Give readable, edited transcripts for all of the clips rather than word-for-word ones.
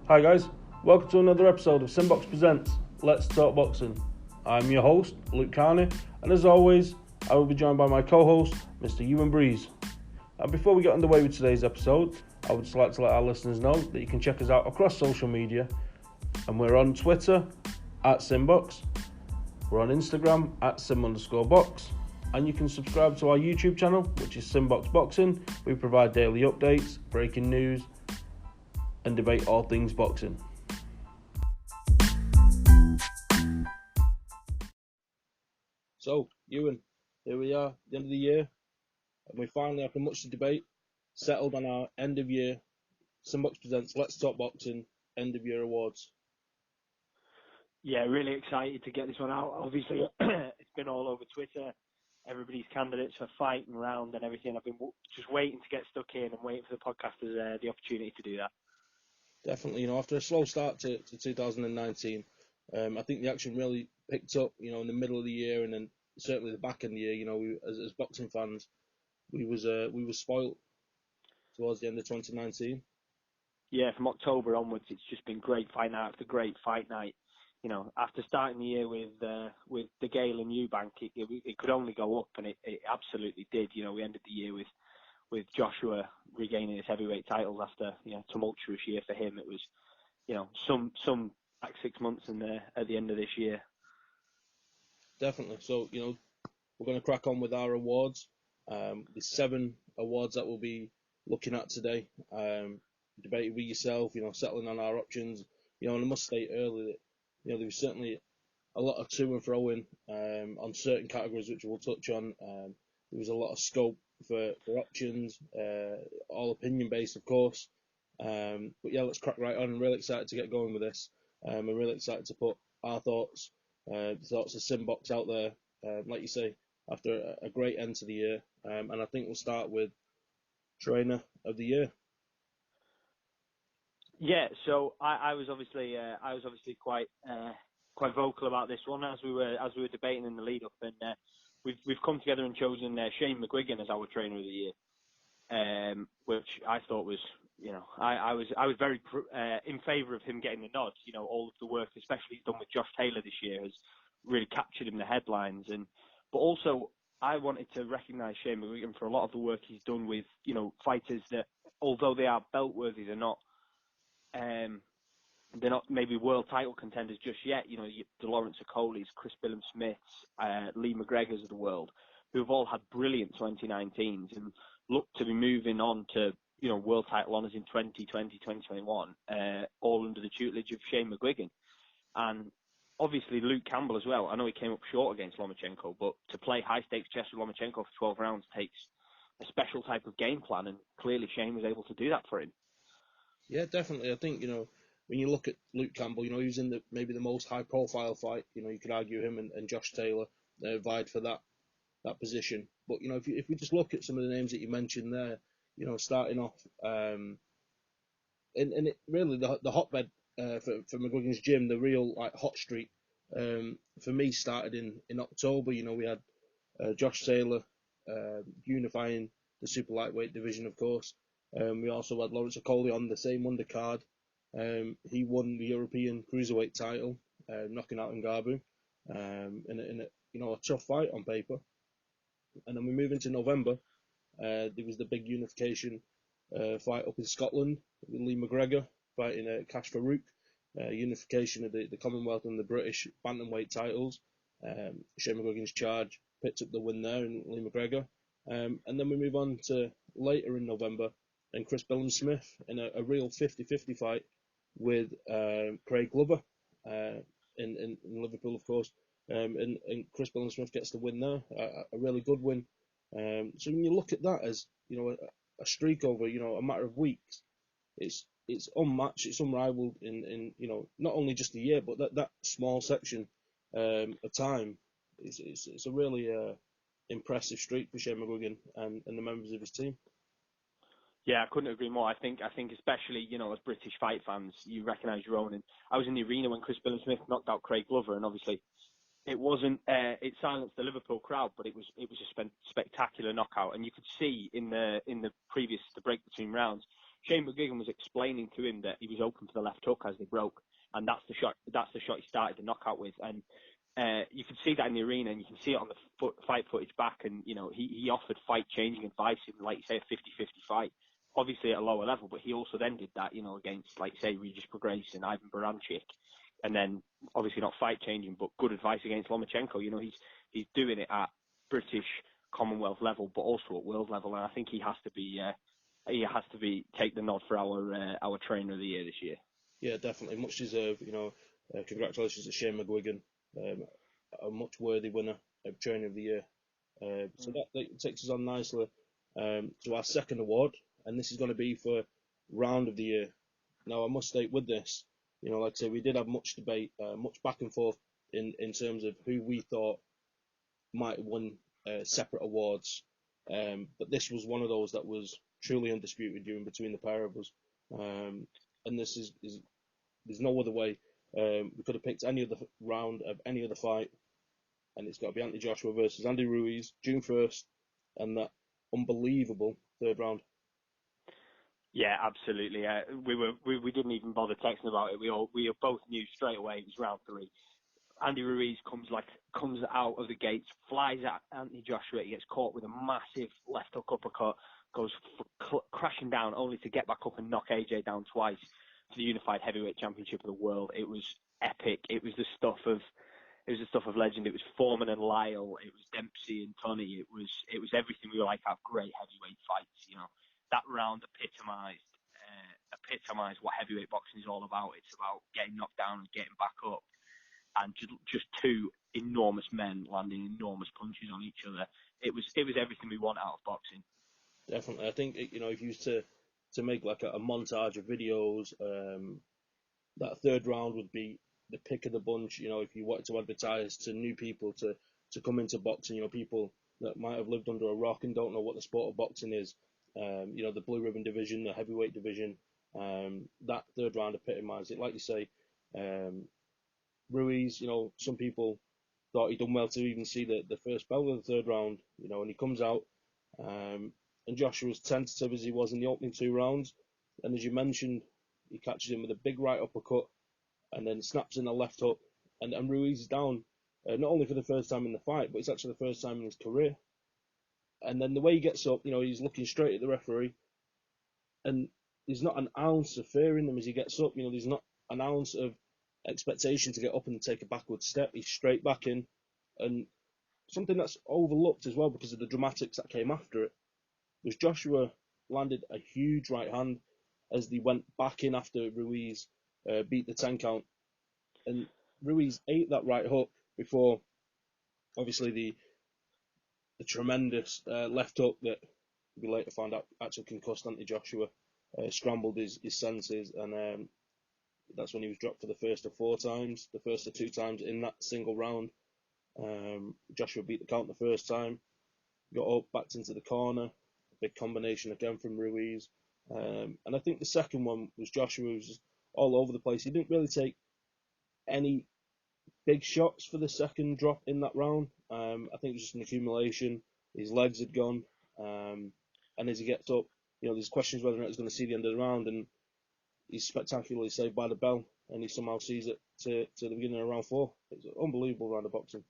Hi guys, welcome to another episode of SimBoxx Presents Let's Talk Boxing. I'm your host, Luke Carney, and as always, I will be joined by my co-host, Mr. Ewan Breeze. And before we get underway with today's episode, I would just like to let our listeners know that you can check us out across social media, and we're on Twitter at SimBoxx, we're on Instagram at Sim_Box, and you can subscribe to our YouTube channel, which is SimBoxx Boxing. We provide daily updates, breaking news, and debate all things boxing. So, Ewan, here we are, the end of the year, and we finally, after much debate, settled on our end of year SimBoxx Presents Let's Talk Boxing end of year awards. Yeah, really excited to get this one out. Obviously, it's been all over Twitter. Everybody's candidates for fighting round and everything. I've been just waiting to get stuck in and waiting for the podcasters the opportunity to do that. Definitely, after a slow start to 2019, I think the action really picked up, in the middle of the year, and then certainly the back end of the year. We, as boxing fans, we were spoilt towards the end of 2019. Yeah, from October onwards, it's just been great fight night after great fight night. After starting the year with De Gale and Eubank, it could only go up, and it absolutely did. We ended the year with Joshua regaining his heavyweight titles after tumultuous year for him. It was some like 6 months in there at the end of this year. Definitely. So we're going to crack on with our awards. The 7 awards that we'll be looking at today. Debated with yourself, settling on our options. And I must state earlier that there was certainly a lot of to and fro in on certain categories, which we'll touch on. There was a lot of scope for options, all opinion based, of course. But yeah, let's crack right on. I'm really excited to get going with this. I'm really excited to put our thoughts, the thoughts of SimBoxx out there, like you say, after a great end to the year. And I think we'll start with Trainer of the Year. Yeah, so I was obviously quite vocal about this one as we were debating in the lead up, and we've come together and chosen Shane McGuigan as our Trainer of the Year, which I thought was I was very in favour of him getting the nod. All of the work, especially done with Josh Taylor this year, has really captured in the headlines, but also I wanted to recognise Shane McGuigan for a lot of the work he's done with fighters that, although they are belt worthy, they're not maybe world title contenders just yet. The Lawrence Okolie's, Chris Billam-Smith's, Lee McGregor's of the world, who have all had brilliant 2019s and look to be moving on to world title honours in 2020, 2021, all under the tutelage of Shane McGuigan. And obviously Luke Campbell as well. I know he came up short against Lomachenko, but to play high stakes chess with Lomachenko for 12 rounds takes a special type of game plan, and clearly Shane was able to do that for him. Yeah, definitely. I think, when you look at Luke Campbell, he was in maybe the most high-profile fight. You could argue him and Josh Taylor vied for that position. But, if we just look at some of the names that you mentioned there, starting off, and it really, the hotbed for McGuigan's gym, the real hot streak, for me, started in October. We had Josh Taylor unifying the super lightweight division, of course. We also had Lawrence Okolie on the same undercard. He won the European cruiserweight title, knocking out Ngannou, in a tough fight on paper. And then we move into November. There was the big unification fight up in Scotland with Lee McGregor fighting Cash Farouk. Unification of the Commonwealth and the British bantamweight titles. Shane McGuigan's charge picked up the win there in Lee McGregor. And then we move on to later in November, and Chris Billam-Smith in a real 50-50 fight with Craig Glover in Liverpool, of course. And Chris Billam-Smith gets the win there, a really good win. So when you look at that as a streak over a matter of weeks, it's unmatched, it's unrivaled in not only just a year, but that small section of time. It's a really impressive streak for Shane McGuigan and the members of his team. Yeah, I couldn't agree more. I think especially, as British fight fans, you recognise your own. And I was in the arena when Chris Billam-Smith knocked out Craig Glover, and obviously it wasn't, it silenced the Liverpool crowd, but it was a spectacular knockout. And you could see in the break between rounds, Shane McGuigan was explaining to him that he was open for the left hook as they broke, and that's the shot he started the knockout with. And you can see that in the arena, and you can see it on the fight footage back. And he offered fight-changing advice in, like you say, a 50-50 fight, obviously at a lower level. But he also then did that, against, like say, Regis Prograis and Ivan Baranchik, and then obviously not fight-changing, but good advice against Lomachenko. He's doing it at British Commonwealth level, but also at world level, and I think he has to be take the nod for our trainer of the year this year. Yeah, definitely, much deserved. Congratulations to Shane McGuigan, a much worthy winner of trainer of the year. So that takes us on nicely to our second award, and this is going to be for round of the year. Now, I must state with this, like I say, we did have much debate, much back and forth in terms of who we thought might win separate awards. But this was one of those that was truly undisputed between the pair of us. And this is there's no other way. We could have picked any other round of any other fight, and it's got to be Anthony Joshua versus Andy Ruiz, June 1st, and that unbelievable third round. Yeah, absolutely. We didn't even bother texting about it. We both knew straight away it was round 3. Andy Ruiz comes out of the gates, flies at Anthony Joshua. He gets caught with a massive left hook uppercut, goes crashing down, only to get back up and knock AJ down twice to the unified heavyweight championship of the world. It was epic. It was the stuff of legend. It was Foreman and Lyle. It was Dempsey and Tunney. It was everything we like out of great heavyweight fights. That round epitomised what heavyweight boxing is all about. It's about getting knocked down and getting back up, and just two enormous men landing enormous punches on each other. It was everything we want out of boxing. Definitely, I think if you used to make like a montage of videos, that third round would be the pick of the bunch. If you wanted to advertise to new people to come into boxing, people that might have lived under a rock and don't know what the sport of boxing is. The blue ribbon division, the heavyweight division, that third round epitomised it. Like you say, Ruiz, some people thought he'd done well to even see the first bell of the third round, and he comes out, and Joshua was tentative as he was in the opening 2 rounds, and as you mentioned, he catches him with a big right uppercut, and then snaps in a left hook, and Ruiz is down, not only for the first time in the fight, but it's actually the first time in his career. And then the way he gets up, he's looking straight at the referee, and there's not an ounce of fear in him as he gets up. There's not an ounce of expectation to get up and take a backward step. He's straight back in, and something that's overlooked as well because of the dramatics that came after it was Joshua landed a huge right hand as they went back in after Ruiz beat the 10 count, and Ruiz ate that right hook before obviously the tremendous left hook that we later found out actually concussed Anthony Joshua, scrambled his senses, and that's when he was dropped for the first of 4 times, the first of 2 times in that single round. Joshua beat the count the first time, got up, backed into the corner, a big combination again from Ruiz. And I think the second one was Joshua was just all over the place. He didn't really take any big shots for the second drop in that round. I think it was just an accumulation. His legs had gone. And as he gets up, there's questions whether or not he's going to see the end of the round, and he's spectacularly saved by the bell, and he somehow sees it to the beginning of round 4. It's an unbelievable round of boxing.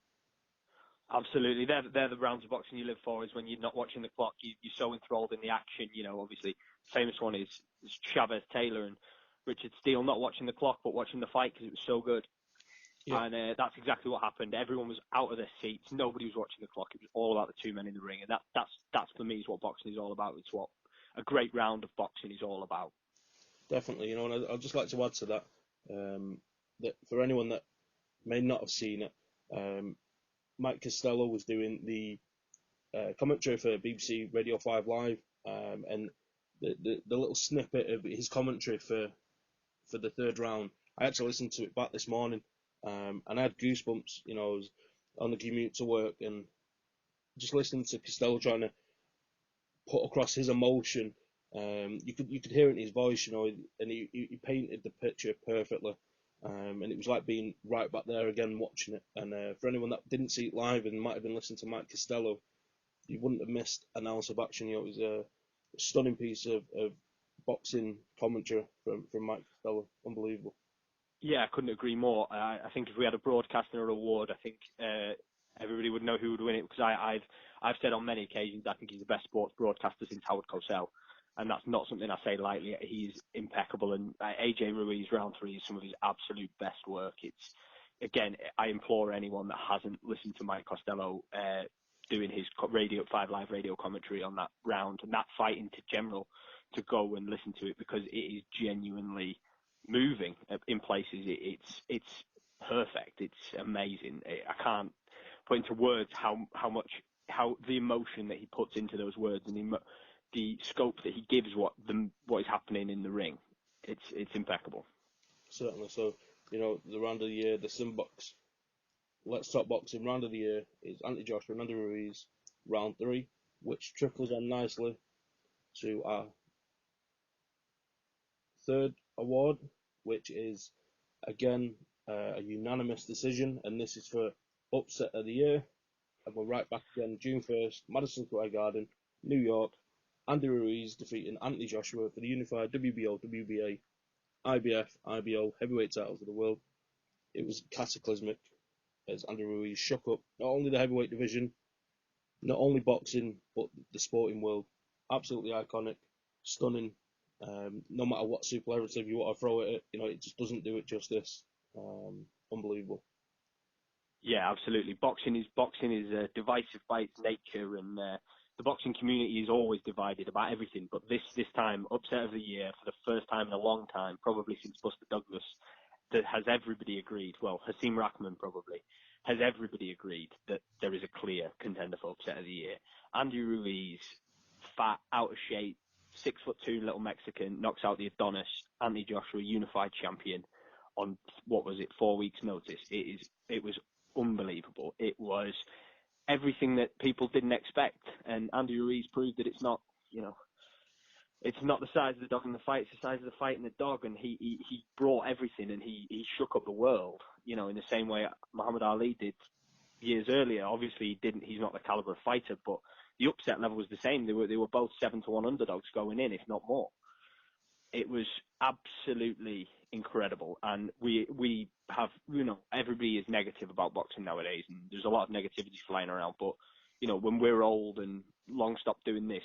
Absolutely, they're the rounds of boxing you live for. Is when you're not watching the clock, you're so enthralled in the action. Obviously, famous one is Chavez Taylor and Richard Steele not watching the clock but watching the fight because it was so good. Yeah. And that's exactly what happened. Everyone was out of their seats. Nobody was watching the clock. It was all about the 2 men in the ring, and that's for me is what boxing is all about. It's what a great round of boxing is all about. Definitely, and I'd just like to add to that, that for anyone that may not have seen it, Mike Costello was doing the commentary for BBC Radio 5 Live, and the little snippet of his commentary for the third round, I actually listened to it back this morning, and I had goosebumps. I was on the commute to work and just listening to Costello trying to put across his emotion. You could hear it in his voice, and he painted the picture perfectly. And it was like being right back there again watching it. And for anyone that didn't see it live and might have been listening to Mike Costello, you wouldn't have missed an ounce of action. It was a stunning piece of boxing commentary from Mike Costello. Unbelievable. Yeah, I couldn't agree more. I think if we had a broadcaster award, I think everybody would know who would win it, because I've said on many occasions I think he's the best sports broadcaster since Howard Cosell, and that's not something I say lightly. He's impeccable, and AJ Ruiz round 3 is some of his absolute best work. It's, again, I implore anyone that hasn't listened to Mike Costello doing his Radio 5 Live radio commentary on that round and that fight into general to go and listen to it, because it is genuinely moving in places. It's perfect. It's amazing. I can't put into words how the emotion that he puts into those words, and the scope that he gives what is happening in the ring. It's impeccable. Certainly. So, the round of the year, the SimBoxx Let's Talk Boxing round of the year is Anthony Joshua and Andy Ruiz round 3, which trickles on nicely to our third award, which is again a unanimous decision, and this is for upset of the year. And we're right back again, June 1st, Madison Square Garden, New York. Andy Ruiz defeating Anthony Joshua for the unified WBO, WBA, IBF, IBO heavyweight titles of the world. It was cataclysmic as Andy Ruiz shook up not only the heavyweight division, not only boxing, but the sporting world. Absolutely iconic, stunning. No matter what superlative you want to throw at it, it just doesn't do it justice. Unbelievable. Yeah, absolutely. Boxing is divisive by its nature, and the boxing community is always divided about everything. But this time, upset of the year for the first time in a long time, probably since Buster Douglas, that has everybody agreed. Well, Hasim Rahman probably has everybody agreed that there is a clear contender for upset of the year. Andy Ruiz, fat, out of shape, 6'2" little Mexican, knocks out the Adonis. Anthony Joshua, unified champion, on what was it, 4 weeks' notice. It was unbelievable. It was everything that people didn't expect, and Andy Ruiz proved that it's not, it's not the size of the dog in the fight, it's the size of the fight in the dog, and he brought everything, and he shook up the world, in the same way Muhammad Ali did years earlier. Obviously he's not the caliber of fighter, but the upset level was the same. They were both 7-1 underdogs going in, if not more. It was absolutely incredible, and we have, everybody is negative about boxing nowadays, and there's a lot of negativity flying around, but when we're old and long stopped doing this,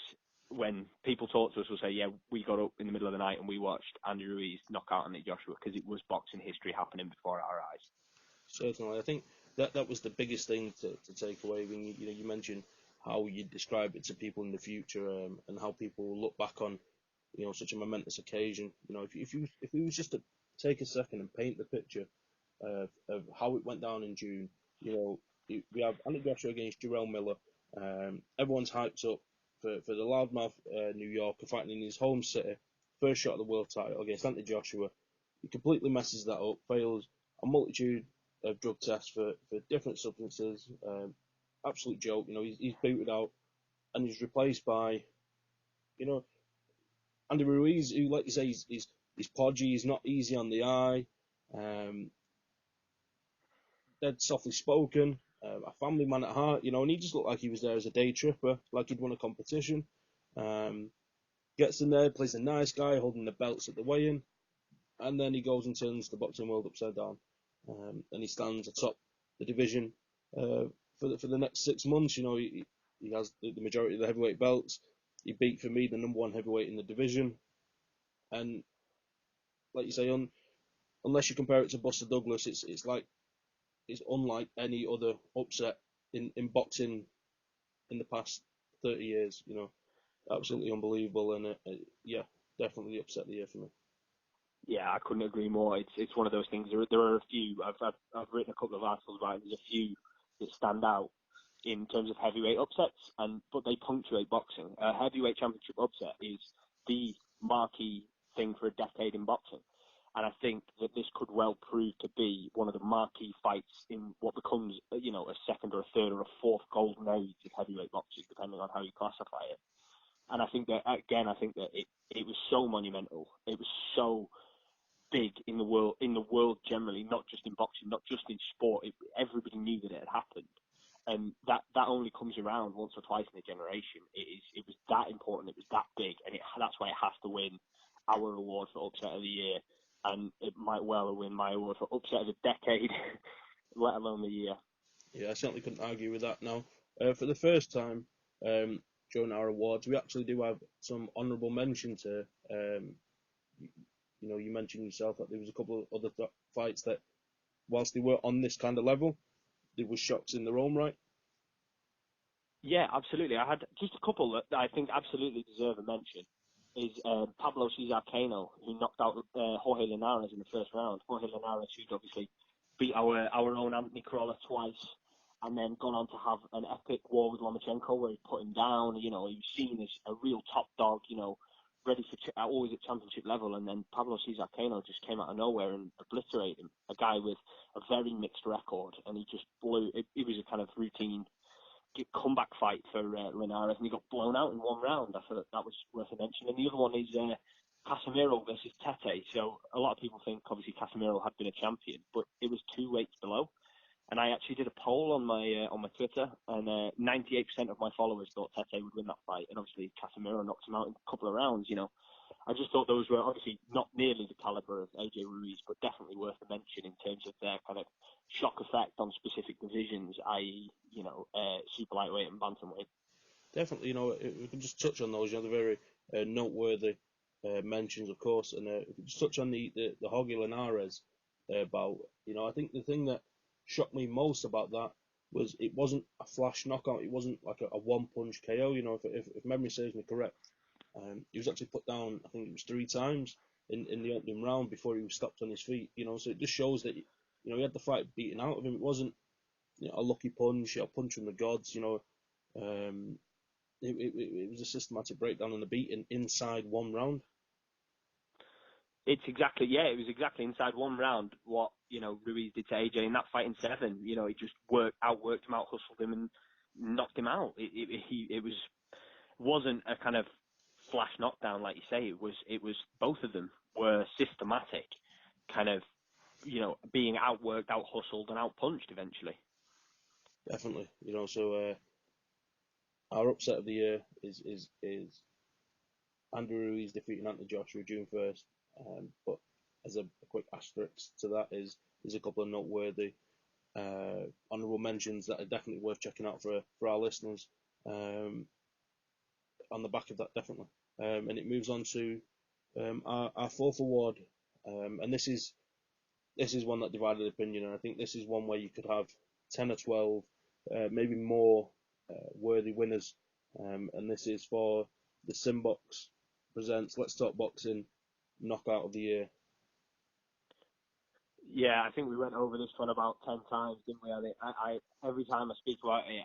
when people talk to us, we'll say, yeah, we got up in the middle of the night and we watched Andy Ruiz knock out Anthony Joshua, because it was boxing history happening before our eyes. Certainly. I think that was the biggest thing to take away when you mentioned how you describe it to people in the future, and how people will look back on such a momentous occasion. If we was just to take a second and paint the picture of how it went down in June, we have Anthony Joshua against Jarrell Miller. Everyone's hyped up for the loudmouth New Yorker fighting in his home city. First shot of the world title against Anthony Joshua. He completely messes that up, fails a multitude of drug tests for different substances. Absolute joke. He's booted out, and he's replaced by, Andy Ruiz, who, like you say, he's podgy, he's not easy on the eye, dead softly spoken, a family man at heart, and he just looked like he was there as a day tripper, like he'd won a competition. Gets in there, plays a nice guy, holding the belts at the weigh-in, and then he goes and turns the boxing world upside down, and he stands atop the division for the next 6 months. He has the majority of the heavyweight belts. He beat, for me, the number 1 heavyweight in the division. And like you say, unless you compare it to Buster Douglas, it's unlike any other upset in boxing in the past 30 years. Absolutely unbelievable, and yeah, definitely the upset of the year for me. Yeah, I couldn't agree more. It's one of those things. There are a few. I've written a couple of articles about it. There's a few that stand out in terms of heavyweight upsets, but they punctuate boxing. A heavyweight championship upset is the marquee thing for a decade in boxing, and I think that this could well prove to be one of the marquee fights in what becomes, a second or a third or a fourth golden age of heavyweight boxing, depending on how you classify it. And I think that it was so monumental. It was so big in the world generally, not just in boxing, not just in sport. Everybody knew that it had happened, and that only comes around once or twice in a generation. It was that important. It was that big, and that's why it has to win our award for upset of the year, and it might well win my award for upset of the decade, let alone the year. Yeah, I certainly couldn't argue with that. Now, for the first time during our awards, we actually do have some honourable mentions here. You mentioned yourself that there was a couple of other fights that, whilst they were on this kind of level, there was shocks in their own right. Yeah, absolutely. I had just a couple that I think absolutely deserve a mention. Is Pablo Cesar Cano, who knocked out Jorge Linares in the first round. Jorge Linares, who'd obviously beat our own Anthony Crawler twice, and then gone on to have an epic war with Lomachenko where he put him down. He was seen as a real top dog, ready for always at championship level. And then Pablo Cesar Cano just came out of nowhere and obliterated him. A guy with a very mixed record, and he just blew. It was a kind of routine comeback fight for Linares, and he got blown out in one round. I thought that was worth a mention. And the other one is Casemiro versus Tete. So a lot of people think obviously Casemiro had been a champion, but it was 2 weights below. And I actually did a poll on my Twitter, and 98% of my followers thought Tete would win that fight. And obviously Casemiro knocked him out in a couple of rounds. I just thought those were obviously not nearly the caliber of AJ Ruiz, but definitely worth a mention in terms of their kind of shock effect on specific divisions, i.e., super lightweight and bantamweight. Definitely, we can just touch on those. The very noteworthy mentions, of course, and if we just touch on the Jorge Linares bout. I think the thing that shocked me most about that was it wasn't a flash knockout. It wasn't like a one-punch KO. If memory serves me correct, he was actually put down, I think it was 3 times in the opening round before he was stopped on his feet. So it just shows that he had the fight beaten out of him. It wasn't a lucky punch, a punch from the gods. It was a systematic breakdown and a beating inside one round. It was exactly inside one round what Ruiz did to AJ in that fight in 7. He just outworked him, out hustled him, and knocked him out. It wasn't a kind of flash knockdown like you say. It was both of them were systematic, kind of being outworked, out hustled, and out punched eventually. Definitely, so our upset of the year is Andy Ruiz defeating Anthony Joshua June 1st. But as a quick asterisk to that is a couple of noteworthy honourable mentions that are definitely worth checking out for our listeners. On the back of that, definitely, and it moves on to our 4th award, and this is one that divided opinion, and I think this is one where you could have 10 or 12, maybe more worthy winners, and this is for the SimBoxx presents Let's Talk Boxing Knockout of the Year. Yeah, I think we went over this one about 10 times, didn't we? I every time I speak about it,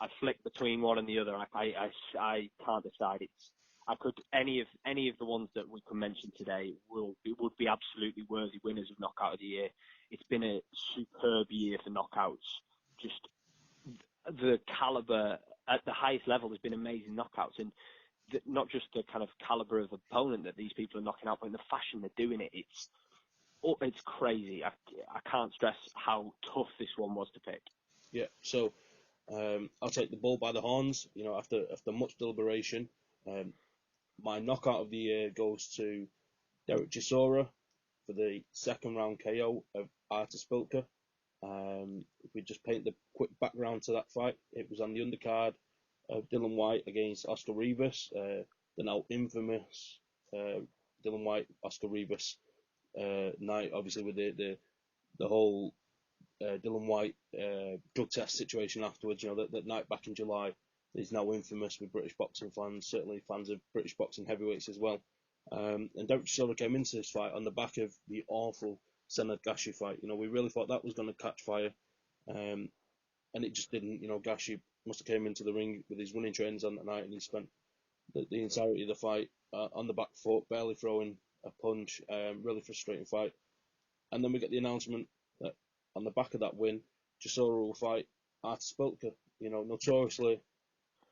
I flick between one and the other. I can't decide. Any of the ones that we can mention today would be absolutely worthy winners of Knockout of the Year. It's been a superb year for knockouts. Just the caliber at the highest level has been amazing knockouts, and not just the kind of caliber of opponent that these people are knocking out, but in the fashion they're doing it. It's crazy. I can't stress how tough this one was to pick. Yeah, so I'll take the bull by the horns. After much deliberation, my knockout of the year goes to Derek Chisora for the 2nd round KO of Artur Spilka. If we just paint the quick background to that fight, it was on the undercard of Dylan White against Oscar Rivas, the now infamous Dylan White Oscar Rivas night, obviously with the whole Dylan White drug test situation afterwards. That night back in July is now infamous with British boxing fans, certainly fans of British boxing heavyweights as well. And Derek Chisora came into this fight on the back of the awful Senad Gashi fight. We really thought that was going to catch fire, and it just didn't. Gashi must have came into the ring with his running trainers on that night, and he spent the entirety of the fight on the back foot, barely throwing a punch. Really frustrating fight. And then we get the announcement that on the back of that win, Chisora will fight Artur Spilka. Notoriously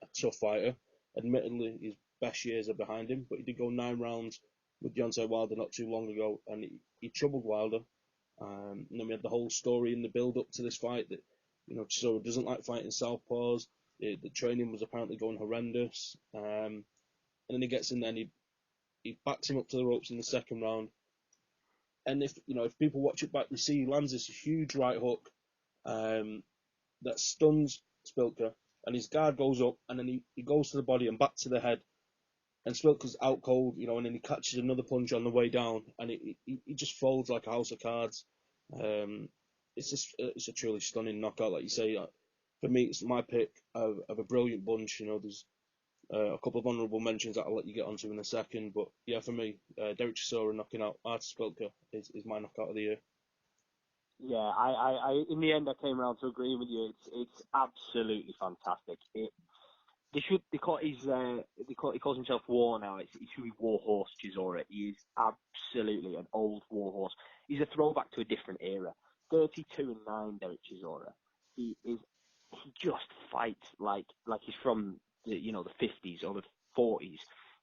a tough fighter. Admittedly, his best years are behind him, but he did go 9 rounds with Deontay Wilder not too long ago, and he troubled Wilder. And then we had the whole story in the build-up to this fight that Chisora doesn't like fighting southpaws. The training was apparently going horrendous. And then he gets in there and he backs him up to the ropes in the second round. And if people watch it back, they see he lands this huge right hook that stuns Spilker, and his guard goes up, and then he goes to the body and back to the head, and Spilker's out cold, and then he catches another punch on the way down, and he just folds like a house of cards. It's a truly stunning knockout, like you say. For me, it's my pick of a brilliant bunch. There's a couple of honourable mentions that I'll let you get onto in a second, but yeah, for me, Derek Chisora knocking out Artis Spilker is my knockout of the year. Yeah, I in the end I came around to agreeing with you. It's absolutely fantastic. He calls himself War now. It should be War Horse Chisora. He is absolutely an old War Horse. He's a throwback to a different era. 32-9, Derek Chisora. He just fights like he's from the 50s or the 40s.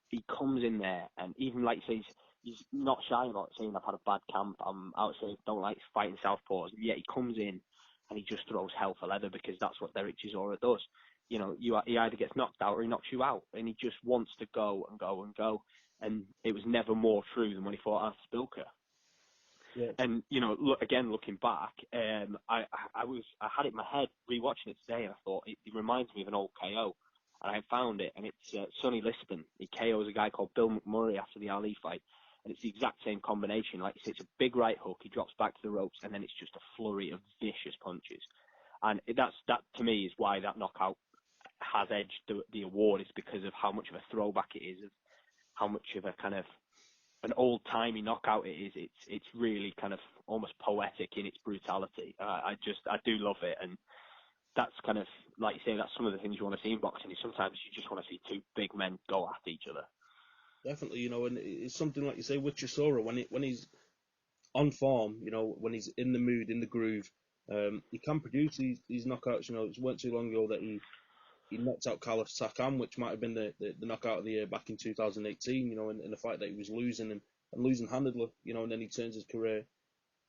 He comes in there and even like you say, he's not shy about saying I've had a bad camp. I'm outside, don't like fighting southpaws. Yet he comes in and he just throws hell for leather because that's what Derek Chisora does. He either gets knocked out or he knocks you out, and he just wants to go and go and go. And it was never more true than when he fought Arthur Spilker. Yeah. And looking back, I had it in my head rewatching it today, and I thought it reminds me of an old KO, and I found it, and it's Sonny Liston. He KOs a guy called Bill McMurray after the Ali fight, and it's the exact same combination. Like you say, it's a big right hook, he drops back to the ropes, and then it's just a flurry of vicious punches, and that to me is why that knockout has edged the award. Is because of how much of a throwback it is, of how much of a kind of an old-timey knockout it is. It's really kind of almost poetic in its brutality. I do love it, and that's kind of, like you say, that's some of the things you want to see in boxing. Is sometimes you just want to see two big men go at each other. Definitely, and it's something like you say with Chisora, when he's on form, when he's in the mood, in the groove, he can produce these knockouts. It weren't too long ago that he knocked out Carlos Takam, which might have been the knockout of the year back in 2018, in a fight that he was losing and losing handedly, and then he turns his career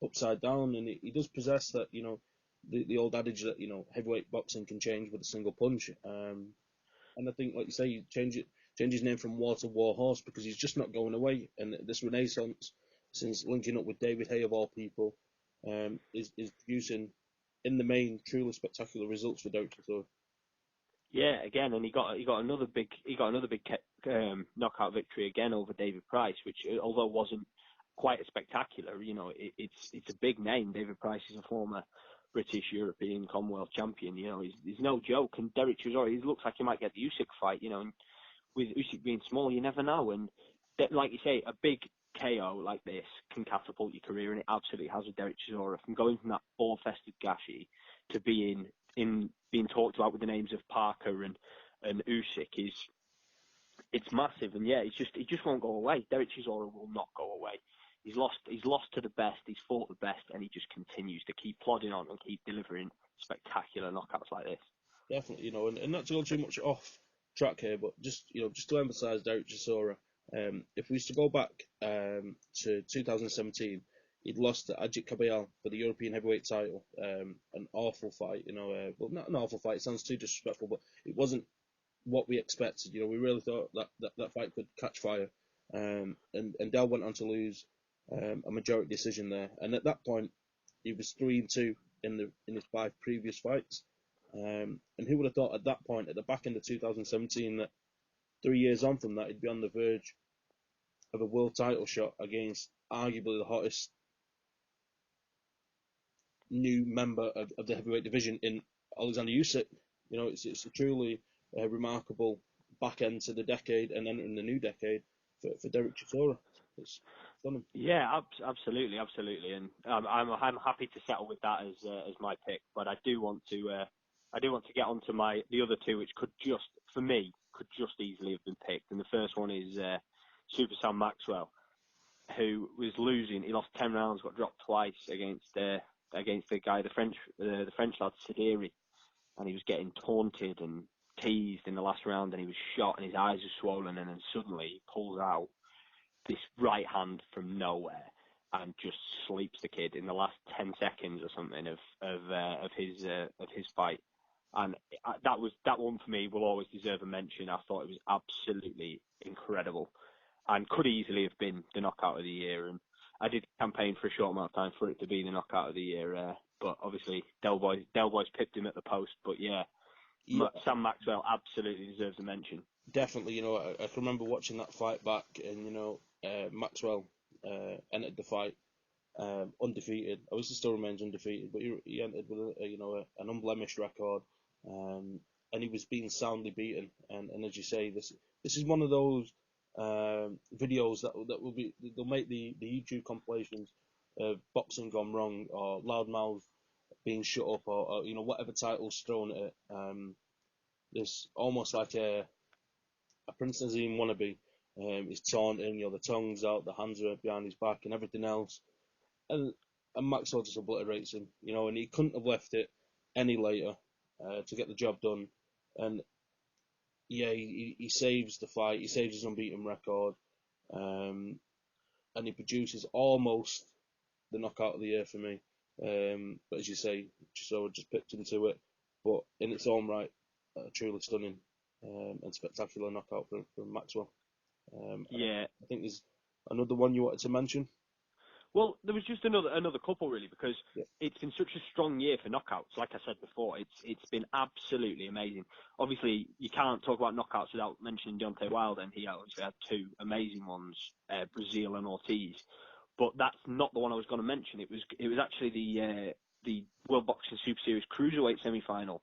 upside down, and he does possess that, the old adage that, heavyweight boxing can change with a single punch. And I think, like you say, you change his name from War to War Horse because he's just not going away, and this renaissance, since linking up with David Haye of all people, is producing in the main truly spectacular results for Derek Chisora. Yeah, again, and he got another big knockout victory again over David Price, which although wasn't quite as spectacular, it's a big name. David Price is a former British, European, Commonwealth champion. He's no joke. And Derek Chisora, he looks like he might get the Usyk fight. And with Usyk being small, you never know. And like you say, a big KO like this can catapult your career, and it absolutely has with Derek Chisora. From going from that ball-fested Gashi to being talked about with the names of Parker and Usyk it's massive. And yeah, he just won't go away. Derek Chisora will not go away. He's lost to the best, he's fought the best, and he just continues to keep plodding on and keep delivering spectacular knockouts like this. Definitely, and not to go too much off track here, but just to emphasise Derek Chisora, if we used to go back to 2017, he'd lost to Ajit Kabayal for the European heavyweight title. An awful fight, well, not an awful fight, it sounds too disrespectful, but it wasn't what we expected. We really thought that fight could catch fire. And Del went on to lose a majority decision there. And at that point, he was 3-2 in his 5 previous fights. And who would have thought at that point, at the back end of 2017, that 3 years on from that, he'd be on the verge of a world title shot against arguably the hottest new member of the heavyweight division in Alexander Usyk. It's a truly remarkable back end to the decade and entering the new decade for Derek Chisora. It's stunning. Yeah, absolutely, and I'm happy to settle with that as my pick. But I do want to get onto the other two, which could just easily have been picked. And the first one is Super Sam Maxwell, who was losing. He lost 10 rounds, got dropped twice against the guy, the French lad Sideri, and he was getting taunted and teased in the last round, and he was shot, and his eyes were swollen, and then suddenly he pulls out this right hand from nowhere and just sleeps the kid in the last 10 seconds or something of his fight. And that one for me will always deserve a mention. I thought it was absolutely incredible. and could easily have been the knockout of the year. And I did campaign for a short amount of time for it to be the knockout of the year, but obviously Del Boy's pipped him at the post. But yeah, Yeah, Sam Maxwell absolutely deserves a mention. definitely. I can remember watching that fight back, and Maxwell entered the fight undefeated. Obviously, still remains undefeated, but he entered with an unblemished record, and he was being soundly beaten. And as you say, this is one of those videos that they'll make the YouTube compilations of boxing gone wrong or loudmouth being shut up or whatever title's thrown at it. There's almost like a Prince Nazim wannabe. He's taunting, the tongue's out, the hands are behind his back, and everything else. And Maxwell just obliterates him, and he couldn't have left it any later to get the job done. And yeah, he saves the fight, he saves his unbeaten record, and he produces almost the knockout of the year for me. But as you say, just picked him to it. But in its own right, truly stunning and spectacular knockout from Maxwell. Yeah. I think there's another one you wanted to mention. Well, there was just another couple really, because Yeah. it's been such a strong year for knockouts. Like I said before, it's been absolutely amazing. Obviously, you can't talk about knockouts without mentioning Deontay Wilder, and he obviously had two amazing ones, Brazil and Ortiz. But that's not the one I was going to mention. It was actually the World Boxing Super Series cruiserweight semi-final,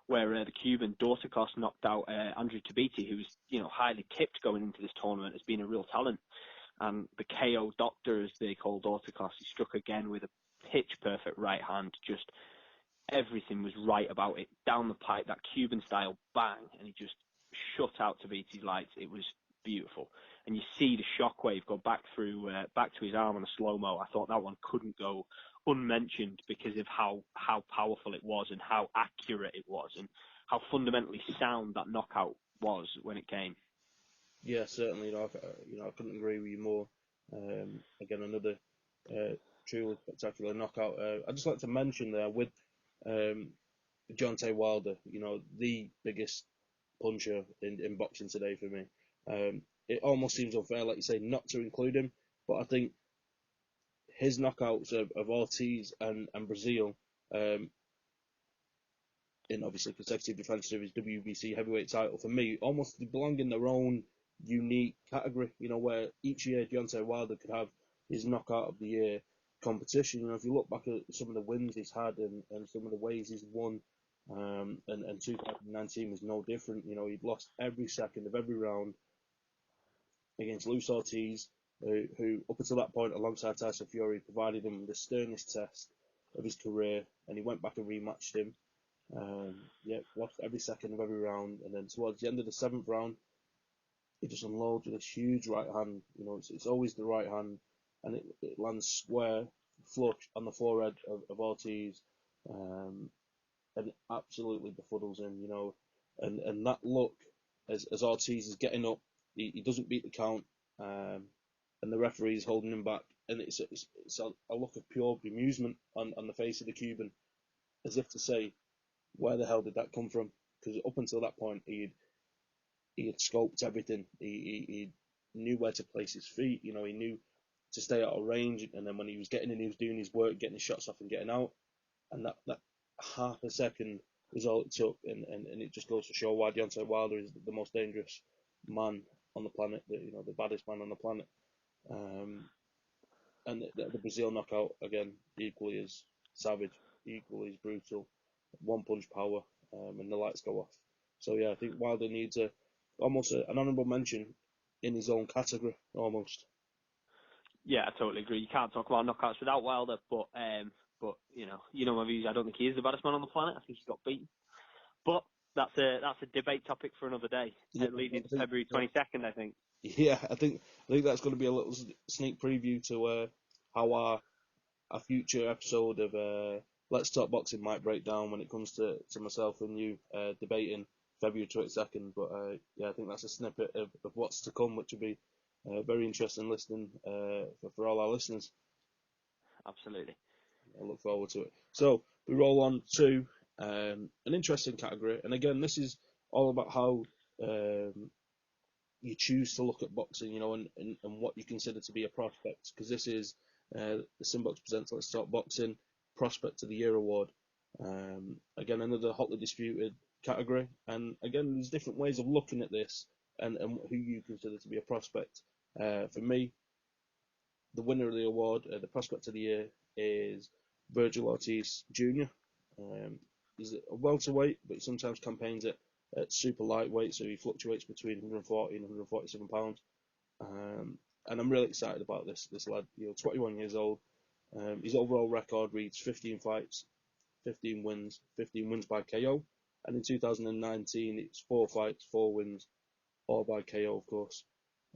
where the Cuban Dorticos knocked out Andrew Tabiti, who was highly tipped going into this tournament as being a real talent. And the KO doctor, as they call Dorticos, he struck again with a pitch-perfect right hand. Just everything was right about it. Down the pipe, that Cuban-style bang, and he just shut out Tabiti's lights. It was beautiful. And you see the shockwave go back to his arm on a slow-mo. I thought that one couldn't go unmentioned because of how powerful it was and how accurate it was and how fundamentally sound that knockout was when it came. Yeah, certainly. I couldn't agree with you more. Again, another truly spectacular knockout. I'd just like to mention there with um, Deontay Wilder, the biggest puncher in boxing today for me. It almost seems unfair, like you say, not to include him, but I think his knockouts of Ortiz and Brazil, in obviously consecutive defenses of his WBC heavyweight title, for me, almost belong in their own unique category, where each year Deontay Wilder could have his knockout of the year competition. If you look back at some of the wins he's had and some of the ways he's won, and 2019 was no different. He'd lost every second of every round against Luis Ortiz, who up until that point, alongside Tyson Fury, provided him the sternest test of his career, and he went back and rematched him. Lost every second of every round, and then towards the end of the seventh round, he just unloads with this huge right hand. It's always the right hand, and it lands square, flush on the forehead of Ortiz, and it absolutely befuddles him. And that look as Ortiz is getting up, he doesn't beat the count, and the referee is holding him back, and it's a look of pure bemusement on the face of the Cuban, as if to say, where the hell did that come from? Because up until that point, he had scoped everything. He knew where to place his feet. He knew to stay out of range. And then when he was getting in, he was doing his work, getting his shots off and getting out. And that half a second was all it took. And it just goes to show why Deontay Wilder is the most dangerous man on the planet. The baddest man on the planet. And the Brazil knockout, again, equally as savage, equally as brutal. One punch power, and the lights go off. So yeah, I think Wilder needs almost an honourable mention in his own category, almost. Yeah, I totally agree. You can't talk about knockouts without Wilder, but my views. I don't think he is the baddest man on the planet. I think he got beaten. But that's a debate topic for another day, Yeah, leading into February 22nd, I think. Yeah, I think that's going to be a little sneak preview to how our future episode of Let's Talk Boxing might break down when it comes to myself and you debating February 22nd. But yeah, I think that's a snippet of what's to come, which will be very interesting listening for all our listeners. Absolutely. I look forward to it. So we roll on to an interesting category, and again, this is all about how you choose to look at boxing, and what you consider to be a prospect, because this is the SimBoxx presents Let's Talk Boxing Prospect of the Year award. Again, another hotly disputed category, and again, there's different ways of looking at this and who you consider to be a prospect. For me, the winner of the award, the prospect of the year, is Virgil Ortiz Jr. He's a welterweight, but he sometimes campaigns at super lightweight, so he fluctuates between 140 and 147 pounds. And I'm really excited about this lad. 21 years old. His overall record reads 15 fights, 15 wins by KO. And in 2019, it's 4 fights, 4 wins, all by KO, of course.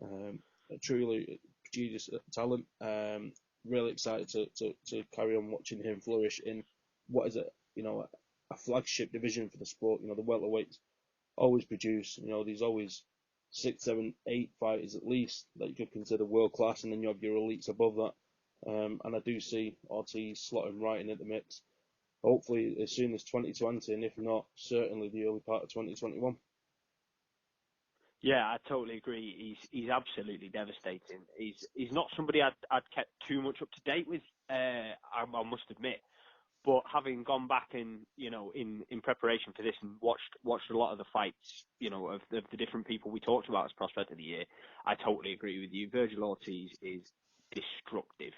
A truly prodigious talent. Really excited to carry on watching him flourish in what is a flagship division for the sport. The welterweights always produce. There's always 6, 7, 8 fighters at least that you could consider world class, and then you have your elites above that. And I do see Ortiz slotting right in at the mix. Hopefully as soon as 2020, and if not, certainly the early part of 2021. Yeah, I totally agree. He's absolutely devastating. He's not somebody I'd kept too much up to date with. I must admit, but having gone back in preparation for this and watched a lot of the fights, of the different people we talked about as prospect of the year, I totally agree with you. Virgil Ortiz is destructive.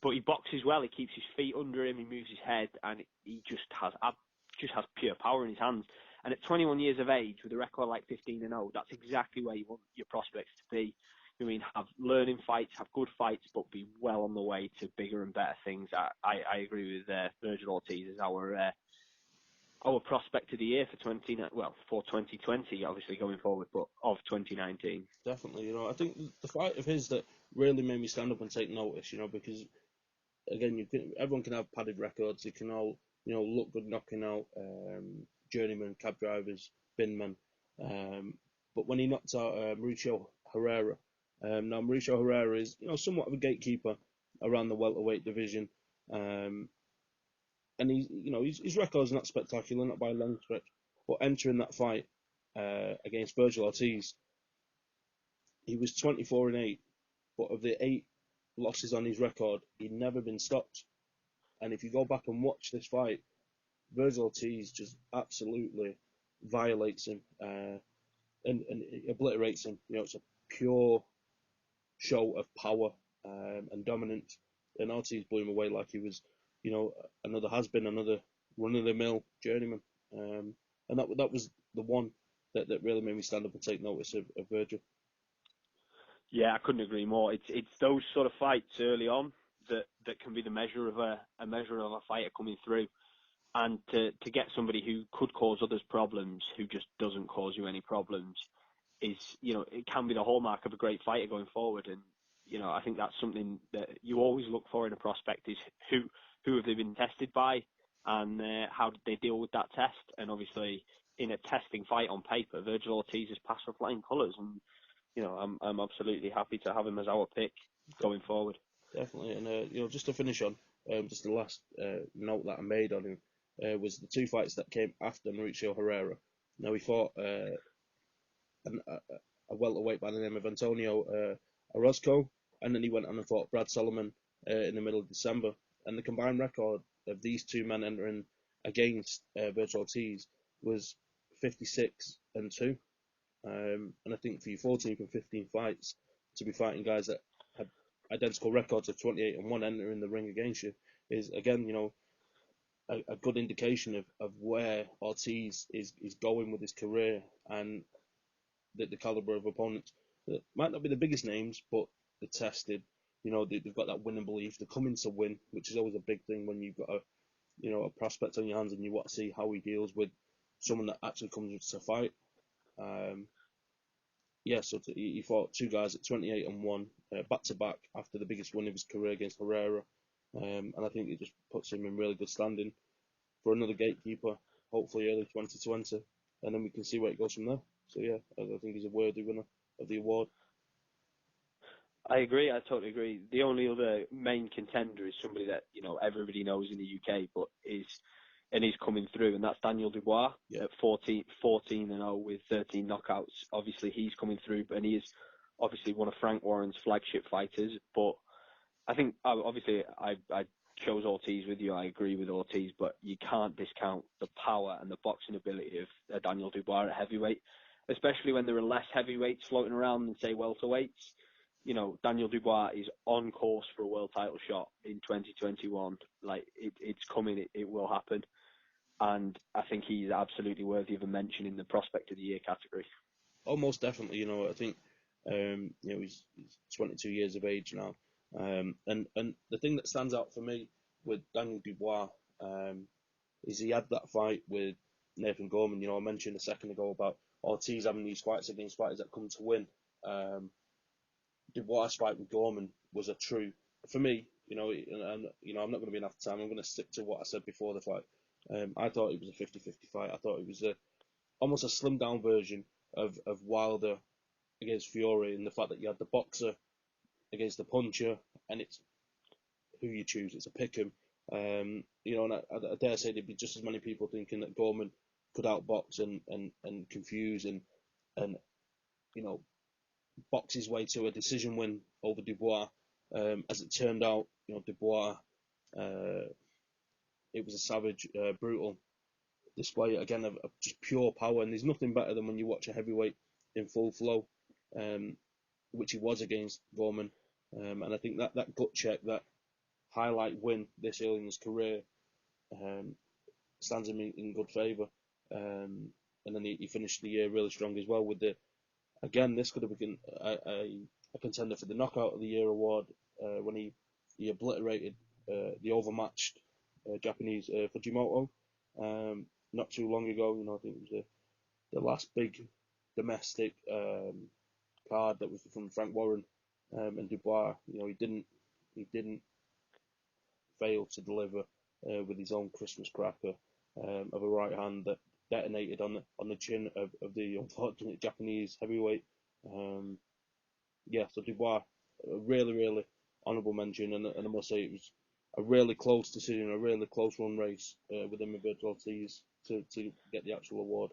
But he boxes well. He keeps his feet under him. He moves his head, and he just has pure power in his hands. And at 21 years of age, with a record like 15-0, that's exactly where you want your prospects to be. Have learning fights, have good fights, but be well on the way to bigger and better things. I agree with Virgil Ortiz as our prospect of the year for 2020, obviously going forward, but of 2019. Definitely, I think the fight of his that really made me stand up and take notice, because again, everyone can have padded records. They can all, look good knocking out journeyman, cab drivers, binmen. But when he knocked out Mauricio Herrera, now Mauricio Herrera is, somewhat of a gatekeeper around the welterweight division. And his record's not spectacular, not by a long stretch. But entering that fight against Virgil Ortiz, he was 24-8. But of the 8 losses on his record, he'd never been stopped. And if you go back and watch this fight, Virgil Ortiz just absolutely violates him and obliterates him. It's a pure show of power and dominance. And Ortiz blew him away like he was, another has-been, another run-of-the-mill journeyman. And that was the one that really made me stand up and take notice of Virgil. Yeah, I couldn't agree more. It's those sort of fights early on that can be the measure of a fighter coming through. And to get somebody who could cause others problems, who just doesn't cause you any problems, is, it can be the hallmark of a great fighter going forward. And, I think that's something that you always look for in a prospect is who have they been tested by and how did they deal with that test. And obviously, in a testing fight on paper, Virgil Ortiz has passed with flying colours. And, I'm absolutely happy to have him as our pick going forward. Definitely. And, just to finish on, just the last note that I made on him, was the 2 fights that came after Mauricio Herrera. Now, he fought a welterweight by the name of Antonio Orozco, and then he went on and fought Brad Solomon in the middle of December. And the combined record of these 2 men entering against Virgil Ortiz was 56-2. And I think for your 14 from 15 fights, to be fighting guys that had identical records of 28-1 entering the ring against you is, again, a good indication of where Ortiz is going with his career and the caliber of opponents that might not be the biggest names, but they're tested. They've got that winning belief. They're coming to win, which is always a big thing when you've got a prospect on your hands and you want to see how he deals with someone that actually comes to fight. So he fought 2 guys at 28-1 back to back after the biggest win of his career against Herrera. And I think it just puts him in really good standing for another gatekeeper, hopefully early 2020, and then we can see where it goes from there. So yeah, I think he's a worthy winner of the award. I agree. I totally agree. The only other main contender is somebody that everybody knows in the UK, but is and he's coming through, and that's Daniel Dubois Yeah. at 14-0 with 13 knockouts. Obviously, he's coming through, and he is obviously one of Frank Warren's flagship fighters. But I think, obviously, I chose Ortiz with you. I agree with Ortiz, but you can't discount the power and the boxing ability of Daniel Dubois at heavyweight, especially when there are less heavyweights floating around than, say, welterweights. You know, Daniel Dubois is on course for a world title shot in 2021. Like, it's coming. It will happen. And I think he's absolutely worthy of a mention in the Prospect of the Year category. Almost definitely. You know, I think he's 22 years of age now, and the thing that stands out for me with Daniel Dubois is he had that fight with Nathan Gorman. You know, I mentioned a second ago about Ortiz having these fights against fighters that come to win. Dubois' fight with Gorman was a true, for me, you know, and I'm not going to be enough time. I'm going to stick to what I said before the fight. I thought it was a 50-50 fight. I thought it was almost a slimmed down version of Wilder against Fury, and the fact that you had the boxer against the puncher, and it's who you choose. It's a pick 'em. You know, and I dare say there'd be just as many people thinking that Gorman could outbox and confuse and you know box his way to a decision win over Dubois. As it turned out, you know, Dubois, it was a savage, brutal display again of just pure power, and there's nothing better than when you watch a heavyweight in full flow, which he was against Gorman, and I think that gut check, that highlight win this early in his career, stands him in good favour, and then he finished the year really strong as well with the. Again, this could have been a contender for the Knockout of the Year award when he obliterated the overmatched Japanese Fujimoto not too long ago. You know, I think it was the last big domestic card that was from Frank Warren and Dubois. You know, he didn't fail to deliver with his own Christmas cracker of a right hand that detonated on the chin of the unfortunate Japanese heavyweight. So Dubois, a really honourable mention, and I must say it was a really close decision, a really close run race with him and Ortiz to get the actual award.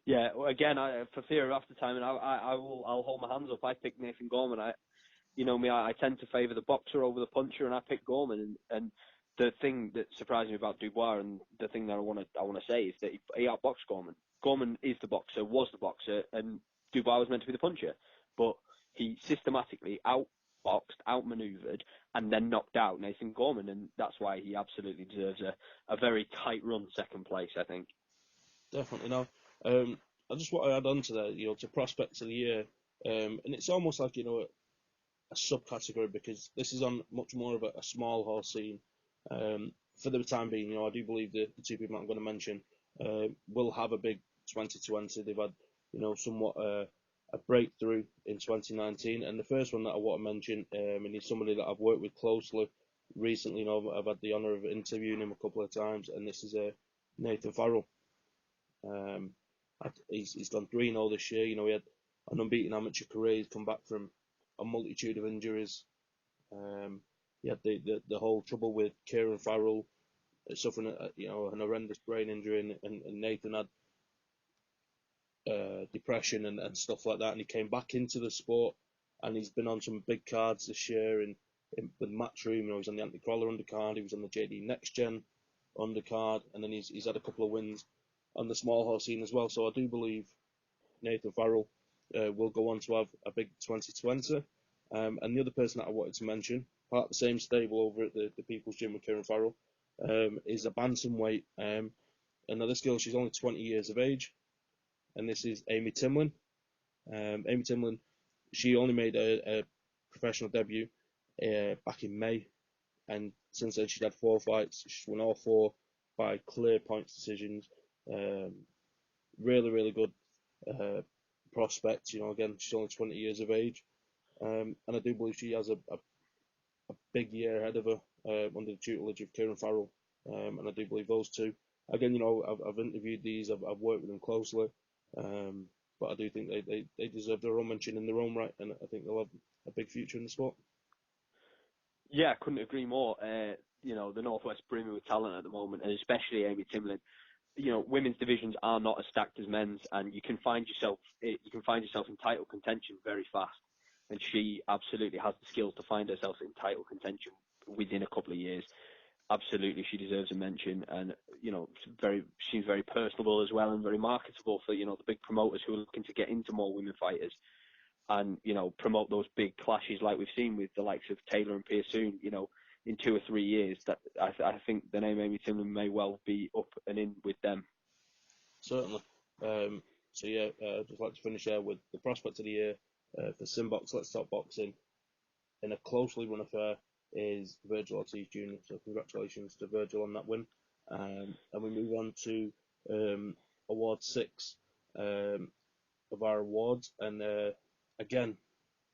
Yeah, well, again, for fear of aftertime, and I'll hold my hands up. I picked Nathan Gorman. You know me, I tend to favour the boxer over the puncher, and I picked Gorman. And the thing that surprised me about Dubois, and the thing that I want to say, is that he outboxed Gorman. Gorman is the boxer, was the boxer, and Dubois was meant to be the puncher. But he systematically outboxed, outmanoeuvred, and then knocked out Nathan Gorman, and that's why he absolutely deserves a very tight run second place, I think. Definitely. Now, I just want to add on to that, you know, to Prospects of the Year, and it's almost like, you know, a subcategory, because this is on much more of a small horse scene. For the time being, you know, I do believe the two people I'm going to mention will have a big 2020. They've had, you know, somewhat a breakthrough in 2019, and the first one that I want to mention, and he's somebody that I've worked with closely recently. You know, I've had the honour of interviewing him a couple of times, and this is Nathan Farrell. He's gone 3-0 this year. You know, he had an unbeaten amateur career. He's come back from a multitude of injuries. He had the whole trouble with Kieran Farrell suffering an horrendous brain injury, and Nathan had depression and stuff like that, and he came back into the sport, and he's been on some big cards this year with Matchroom. You know, he was on the Anthony Crawler undercard, he was on the JD Next Gen undercard, and then he's had a couple of wins on the small horse scene as well. So I do believe Nathan Farrell will go on to have a big 2020. And the other person that I wanted to mention, part of the same stable over at the People's Gym with Kieran Farrell, is a bantamweight. And now this girl, she's only 20 years of age, and this is Amy Timlin. Amy Timlin, she only made a professional debut back in May, and since then she's had 4 fights. She's won all 4 by clear points decisions. Really good prospect. You know, again, she's only 20 years of age, and I do believe she has a big year ahead of her under the tutelage of Kieran Farrell, and I do believe those two. Again, you know, I've interviewed these, I've worked with them closely, but I do think they deserve their own mention in their own right, and I think they'll have a big future in the sport. Yeah, I couldn't agree more. The Northwest brimming with talent at the moment, and especially Amy Timlin. Women's divisions are not as stacked as men's, and you can find yourself in title contention very fast. And she absolutely has the skills to find herself in title contention within a couple of years. Absolutely, she deserves a mention, and seems very personable as well, and very marketable for the big promoters who are looking to get into more women fighters, and promote those big clashes like we've seen with the likes of Taylor and Pearsoon. In 2 or 3 years, that I think the name Amy Timlin may well be up and in with them. Certainly. I'd just like to finish there with the prospect of the year for SimBoxx. Let's Talk Boxing. In a closely run affair is Virgil Ortiz Jr. So congratulations to Virgil on that win. And we move on to Award 6 of our awards. And again,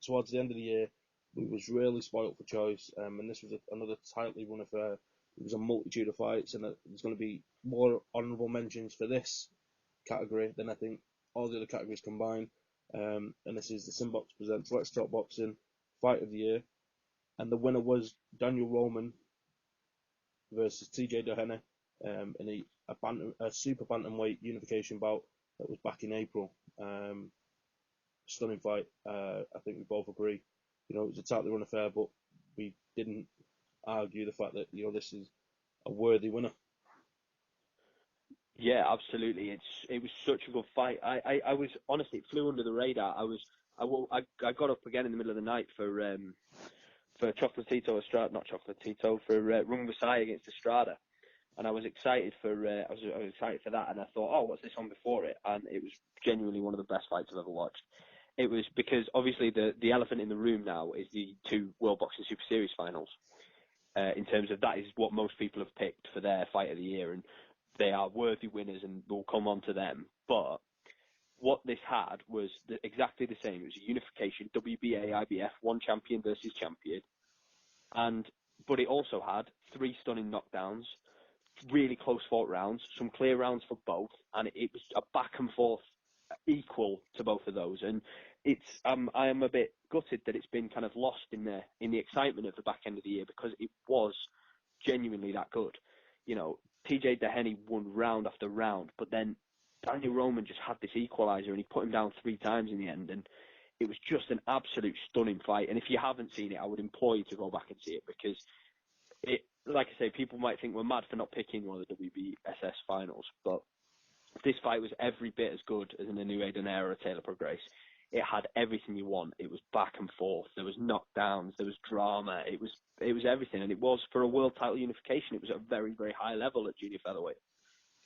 towards the end of the year, we was really spoilt for choice. And this was another tightly run affair. It was a multitude of fights, and there's going to be more honourable mentions for this category than I think all the other categories combined. And this is the SimBoxx presents Let's Talk Boxing Fight of the Year, and the winner was Daniel Roman versus TJ Doheny in a super bantamweight unification bout that was back in April. Stunning fight. I think we both agree. It was a tightly run affair, but we didn't argue the fact that this is a worthy winner. Yeah, absolutely. It was such a good fight. I was honestly, it flew under the radar. I got up again in the middle of the night for Chocolatito Estrada, not Chocolatito, for Rung Vasai against Estrada, and I was excited for I was excited for that, and I thought, oh, what's this on before it? And it was genuinely one of the best fights I've ever watched. It was because obviously the elephant in the room now is the 2 World Boxing Super Series finals. In terms of that is what most people have picked for their fight of the year, and they are worthy winners, and we'll come on to them. But what this had was exactly the same. It was a unification, WBA, IBF, one champion versus champion, but it also had 3 stunning knockdowns, really close fought rounds, some clear rounds for both, and it was a back and forth equal to both of those. And I am a bit gutted that it's been kind of lost in the excitement of the back end of the year, because it was genuinely that good. TJ Doheny won round after round, but then Daniel Roman just had this equaliser, and he put him down 3 times in the end, and it was just an absolute stunning fight. And if you haven't seen it, I would implore you to go back and see it, because like I say, people might think we're mad for not picking one of the WBSS finals, but this fight was every bit as good as in the New Aiden era of Taylor Prograis. It had everything you want. It was back and forth. There was knockdowns. There was drama. It was everything, and it was for a world title unification. It was at a very, very high level at junior featherweight.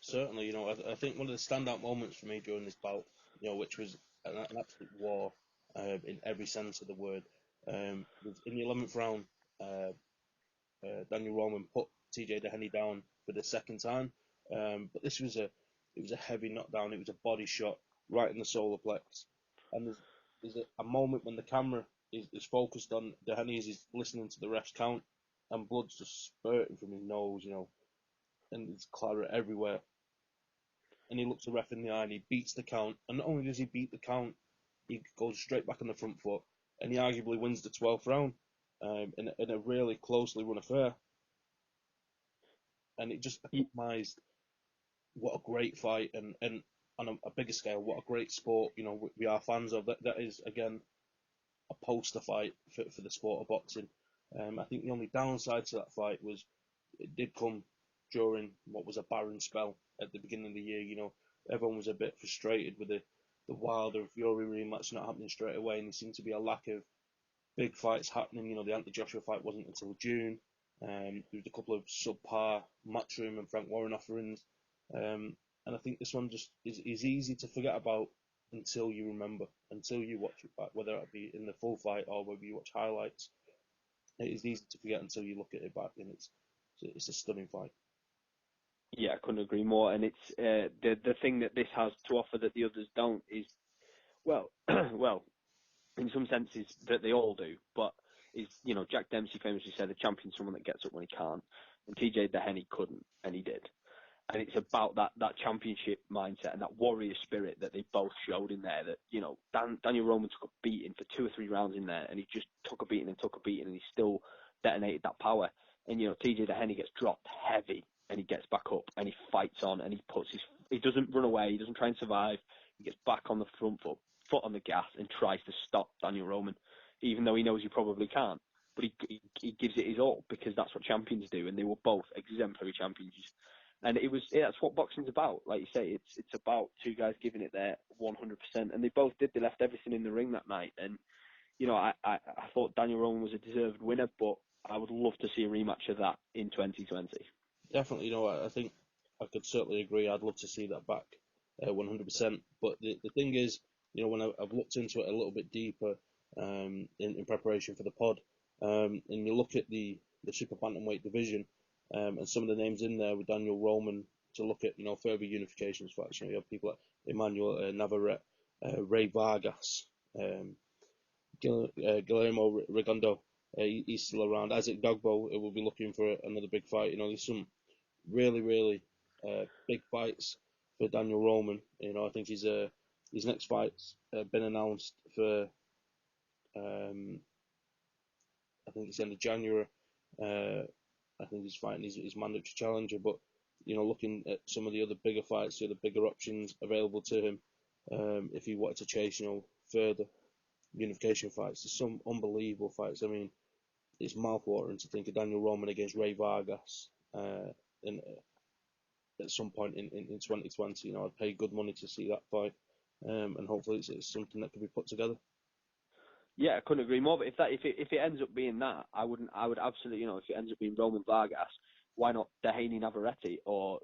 Certainly, I think one of the standout moments for me during this bout, which was an absolute war in every sense of the word, was in the 11th round. Daniel Roman put TJ Doheny down for the second time, but it was a heavy knockdown. It was a body shot right in the solar plex, and there's a moment when the camera is focused on Doheny as he's listening to the ref's count, and blood's just spurting from his nose, and there's claret everywhere. And he looks the ref in the eye and he beats the count. And not only does he beat the count, he goes straight back on the front foot, and he arguably wins the 12th round in a really closely run affair. And it just epitomized what a great fight, and on a bigger scale, what a great sport, we are fans of. That is, again, a poster fight for the sport of boxing. I think the only downside to that fight was it did come during what was a barren spell at the beginning of the year. Everyone was a bit frustrated with the Wilder Fury rematch not happening straight away, and there seemed to be a lack of big fights happening. The Anthony Joshua fight wasn't until June. There was a couple of subpar Matchroom and Frank Warren offerings, and I think this one just is easy to forget about until you remember, until you watch it back, whether it be in the full fight or whether you watch highlights. It is easy to forget until you look at it back, and it's a stunning fight. Yeah, I couldn't agree more. And it's the thing that this has to offer that the others don't is, well, in some senses that they all do, but is, Jack Dempsey famously said a champion's someone that gets up when he can't, and TJ Doheny couldn't, and he did. And it's about that championship mindset and that warrior spirit that they both showed in there. That Daniel Roman took a beating for 2 or 3 rounds in there, and he just took a beating and took a beating, and he still detonated that power. And, TJ Dehaney gets dropped heavy and he gets back up and he fights on and he doesn't run away, he doesn't try and survive. He gets back on the front foot on the gas and tries to stop Daniel Roman, even though he knows he probably can't. But he gives it his all because that's what champions do, and they were both exemplary champions. And that's what boxing's about. Like you say, it's about two guys giving it their 100%, and they both did. They left everything in the ring that night, and I thought Daniel Roman was a deserved winner, but I would love to see a rematch of that in 2020. Definitely, I think I could certainly agree. I'd love to see that back, 100%. But the thing is, when I've looked into it a little bit deeper, in preparation for the pod, and you look at the super bantamweight division, and some of the names in there with Daniel Roman, to look at further unifications fights. You have people like Emmanuel Navarrete, Ray Vargas, Guillermo Rigondo. He's still around. Isaac Dogbo will be looking for another big fight. There's some really, really big fights for Daniel Roman. I think his next fight's been announced for, I think it's the end of January. I think he's fighting his mandatory challenger. But looking at some of the other bigger fights, the other bigger options available to him, if he wanted to chase further unification fights, there's some unbelievable fights. I mean, it's mouthwatering to think of Daniel Roman against Ray Vargas, and at some point in 2020. I'd pay good money to see that fight, and hopefully it's something that can be put together. Yeah, I couldn't agree more. But if it ends up being that, I would absolutely, if it ends up being Roman Vargas, why not Dehaney Navarrete or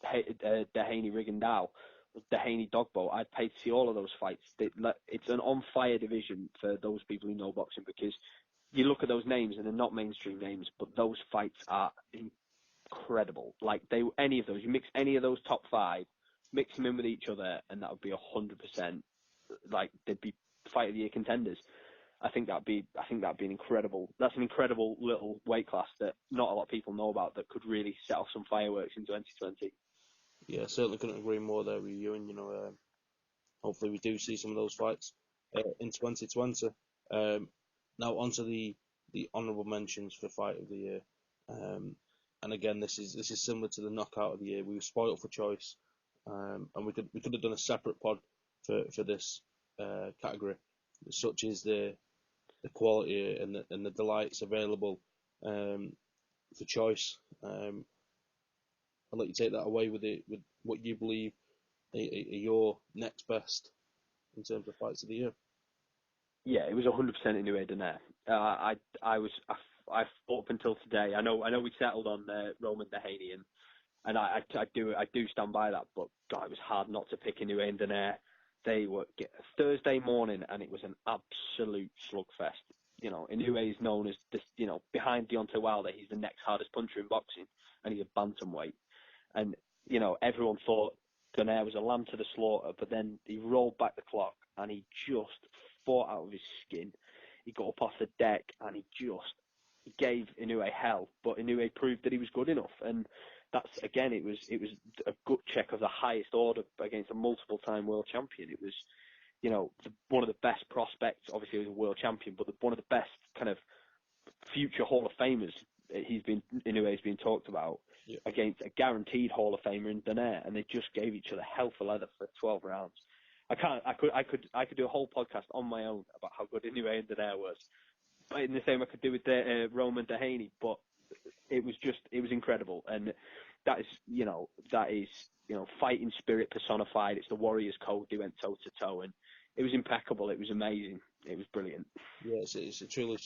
Dehaney Rigondeaux, or Dehaney Dogbo? I'd pay to see all of those fights. It's an on fire division for those people who know boxing, because you look at those names and they're not mainstream names, but those fights are incredible. Like any of those, you mix any of those top five, mix them in with each other, and that would be 100%. Like they'd be fight of the year contenders. I think that'd be an incredible. That's an incredible little weight class that not a lot of people know about, that could really set off some fireworks in 2020. Yeah, certainly couldn't agree more there with you. And hopefully we do see some of those fights in 2020. Now onto the honourable mentions for fight of the year. And again, this is similar to the knockout of the year. We were spoiled for choice, and we could have done a separate pod for this category, such as the quality and the delights available for choice. I'll let you take that away with what you believe are your next best in terms of fights of the year. Yeah, it was 100% Inoue Donaire. I thought up until today. I know we settled on Roman Dehaney, and I do stand by that. But God, it was hard not to pick Inoue and Donaire. They were Thursday morning, and it was an absolute slugfest. Inoue is known as this. Behind Deontay Wilder, he's the next hardest puncher in boxing, and he's a bantamweight. And everyone thought Donaire was a lamb to the slaughter, but then he rolled back the clock and he just fought out of his skin. He got up off the deck and he gave Inoue hell, but Inoue proved that he was good enough. And that's, again, it was a gut check of the highest order against a multiple-time world champion. It was, one of the best prospects. Obviously, he was a world champion, but one of the best kind of future Hall of Famers. Inoue's been talked about, yeah, against a guaranteed Hall of Famer in Donaire, and they just gave each other hell for leather for 12 rounds. I could do a whole podcast on my own about how good Inoue and Donaire was, but in the same I could do with Roman Dehaney. But it was incredible, and that is fighting spirit personified. It's the Warriors Code. They went toe to toe, and it was impeccable. It was amazing. It was brilliant. Yeah, it's a truly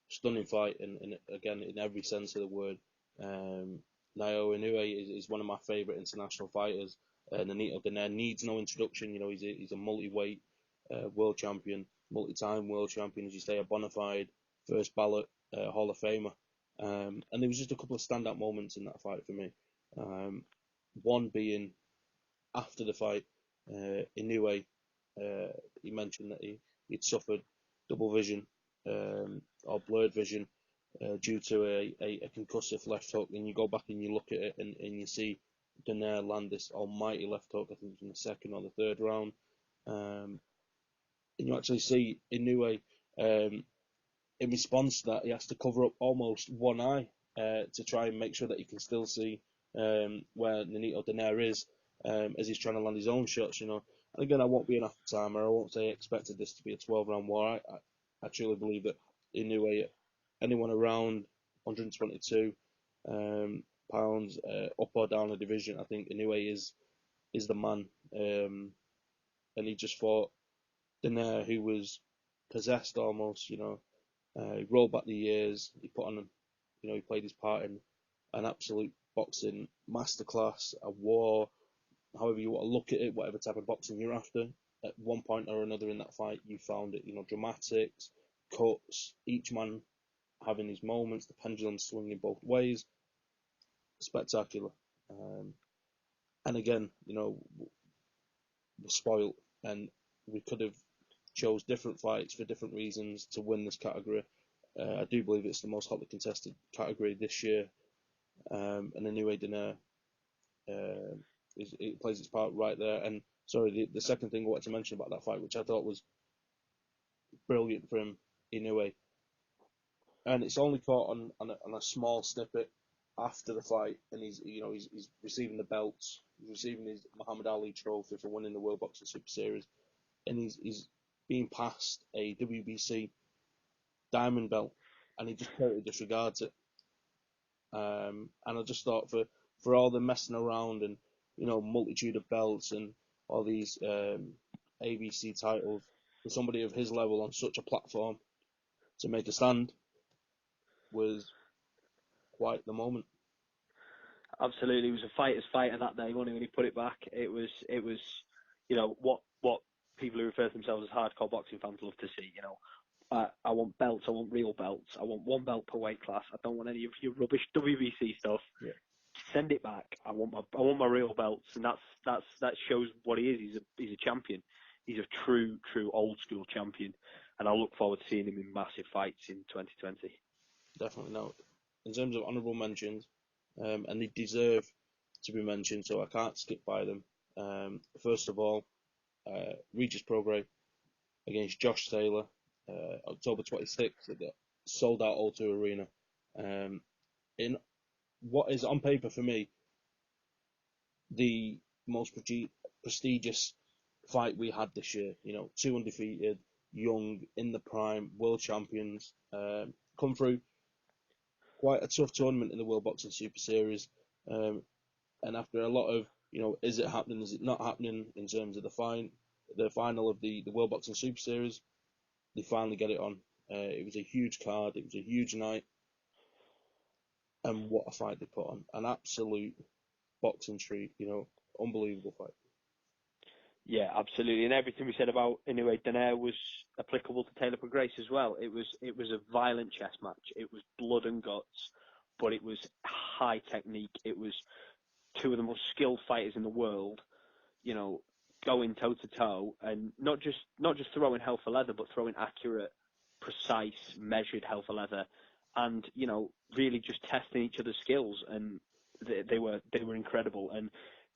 stunning fight, and again, in every sense of the word. Naoya Inoue is one of my favourite international fighters. Nonito Donaire needs no introduction. He's a multi-weight world champion, multi-time world champion, as you say, a bona fide first ballot Hall of Famer. And there was just a couple of standout moments in that fight for me. One being after the fight, Inoue, he mentioned that he'd suffered double vision or blurred vision due to a concussive left hook, and you go back and you look at it and you see Donaire land this almighty left hook. I think it was in the second or the third round, and you actually see Inoue in response to that, he has to cover up almost one eye to try and make sure that he can still see where Nonito Donaire is as he's trying to land his own shots. And again, I won't be an half timer. I won't say I expected this to be a 12-round war. I truly believe that Inoue, anyone around 122 pounds, up or down the division, I think Inoue is the man. And he just fought Donaire, who was possessed almost. He rolled back the years. He put on, he played his part in an absolute boxing masterclass, a war, however you want to look at it, whatever type of boxing you're after. At one point or another in that fight, you found it. Dramatics, cuts, each man having his moments, the pendulum swinging both ways. Spectacular. And again, we're spoiled, and we could have chose different fights for different reasons to win this category. I do believe it's the most hotly contested category this year, and Inoue Donaire it plays its part right there. And sorry, the second thing I wanted to mention about that fight, which I thought was brilliant from Inoue, and it's only caught on a small snippet after the fight, and he's receiving the belts, he's receiving his Muhammad Ali trophy for winning the World Boxing Super Series, and he's being passed a WBC diamond belt, and he just totally disregards it. And I just thought for all the messing around and multitude of belts and all these ABC titles, for somebody of his level on such a platform to make a stand was quite the moment. Absolutely, it was a fighter's fighter that day, wasn't it, when he put it back? It was, what people who refer to themselves as hardcore boxing fans love to see. I want belts. I want real belts. I want one belt per weight class. I don't want any of your rubbish WBC stuff. Yeah. Send it back. I want my real belts, and that shows what he is. He's a champion. He's a true old school champion, and I look forward to seeing him in massive fights in 2020. Definitely. Now, in terms of honourable mentions, and they deserve to be mentioned, so I can't skip by them. First of all, Regis Prograis against Josh Taylor, October 26th at the sold out O2 Arena. In what is on paper for me the most prestigious fight we had this year. Two undefeated, young, in the prime, world champions, come through quite a tough tournament in the World Boxing Super Series. And after a lot of, is it happening, is it not happening in terms of the final of the World Boxing Super Series, they finally get it on. It was a huge card, it was a huge night, and what a fight they put on. An absolute boxing treat, unbelievable fight. Yeah, absolutely, and everything we said about Inoue Donaire was applicable to Taylor Prograis as well. It was a violent chess match. It was blood and guts, but it was high technique. It was two of the most skilled fighters in the world, going toe to toe, and not just throwing hell for leather, but throwing accurate, precise, measured hell for leather, and really just testing each other's skills. And they were incredible. And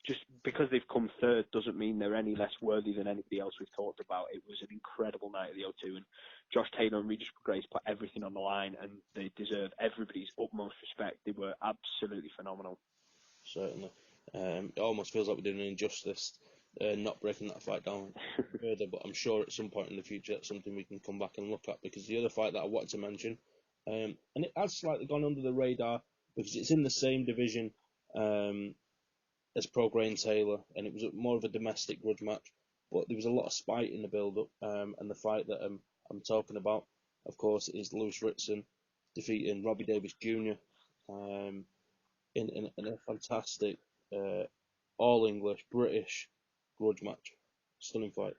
just because they've come third doesn't mean they're any less worthy than anybody else we've talked about. It was an incredible night at the O2, and Josh Taylor and Regis Prograis put everything on the line, and they deserve everybody's utmost respect. They were absolutely phenomenal. Certainly. It almost feels like we're doing an injustice not breaking that fight down further, but I'm sure at some point in the future that's something we can come back and look at, because the other fight that I wanted to mention, and it has slightly gone under the radar because it's in the same division as Prograis and Taylor, and it was more of a domestic grudge match, but there was a lot of spite in the build-up, and the fight that I'm talking about, of course, is Lewis Ritson defeating Robbie Davis Jr. In a fantastic all English British grudge match, stunning fight.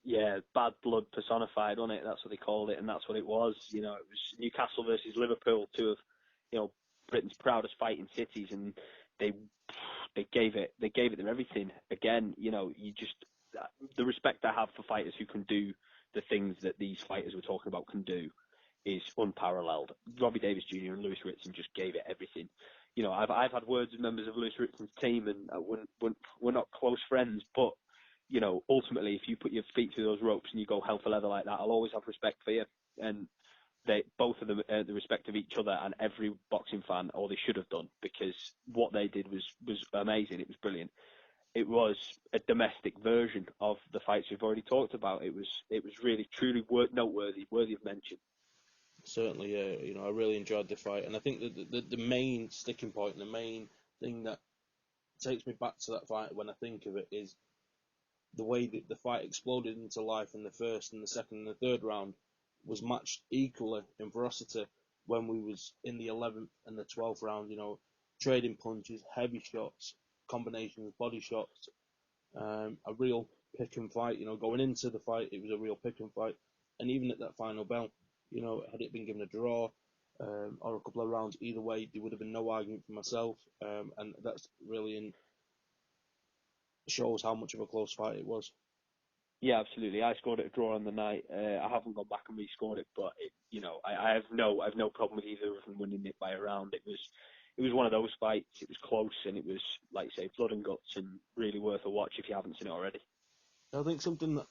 Yeah, bad blood personified, wasn't it? That's what they called it, and that's what it was. It was Newcastle versus Liverpool, two of Britain's proudest fighting cities, and they gave it them everything. Again, you just the respect I have for fighters who can do the things that these fighters we're talking about can do is unparalleled. Robbie Davis Jr. and Lewis Ritson just gave it everything. I've had words with members of Lewis Ritson's team, and we're not close friends, but ultimately, if you put your feet through those ropes and you go hell for leather like that, I'll always have respect for you. And they both of them the respect of each other and every boxing fan, or they should have done, because what they did was amazing. It was brilliant. It was a domestic version of the fights we've already talked about. It was really truly noteworthy, worthy of mention. Certainly, I really enjoyed the fight, and I think that the main sticking point, the main thing that takes me back to that fight when I think of it, is the way that the fight exploded into life in the first and the second and the third round was matched equally in ferocity when we was in the 11th and the 12th round, trading punches, heavy shots, combinations, body shots, a real pick and fight. Going into the fight, it was a real pick and fight, and even at that final bell, had it been given a draw or a couple of rounds either way, there would have been no argument for myself, and that's really shows how much of a close fight it was. Yeah, absolutely. I scored it a draw on the night. I haven't gone back and rescored it, but I have no problem with either of them winning it by a round. It was one of those fights. It was close, and it was, like you say, blood and guts, and really worth a watch if you haven't seen it already. I think something that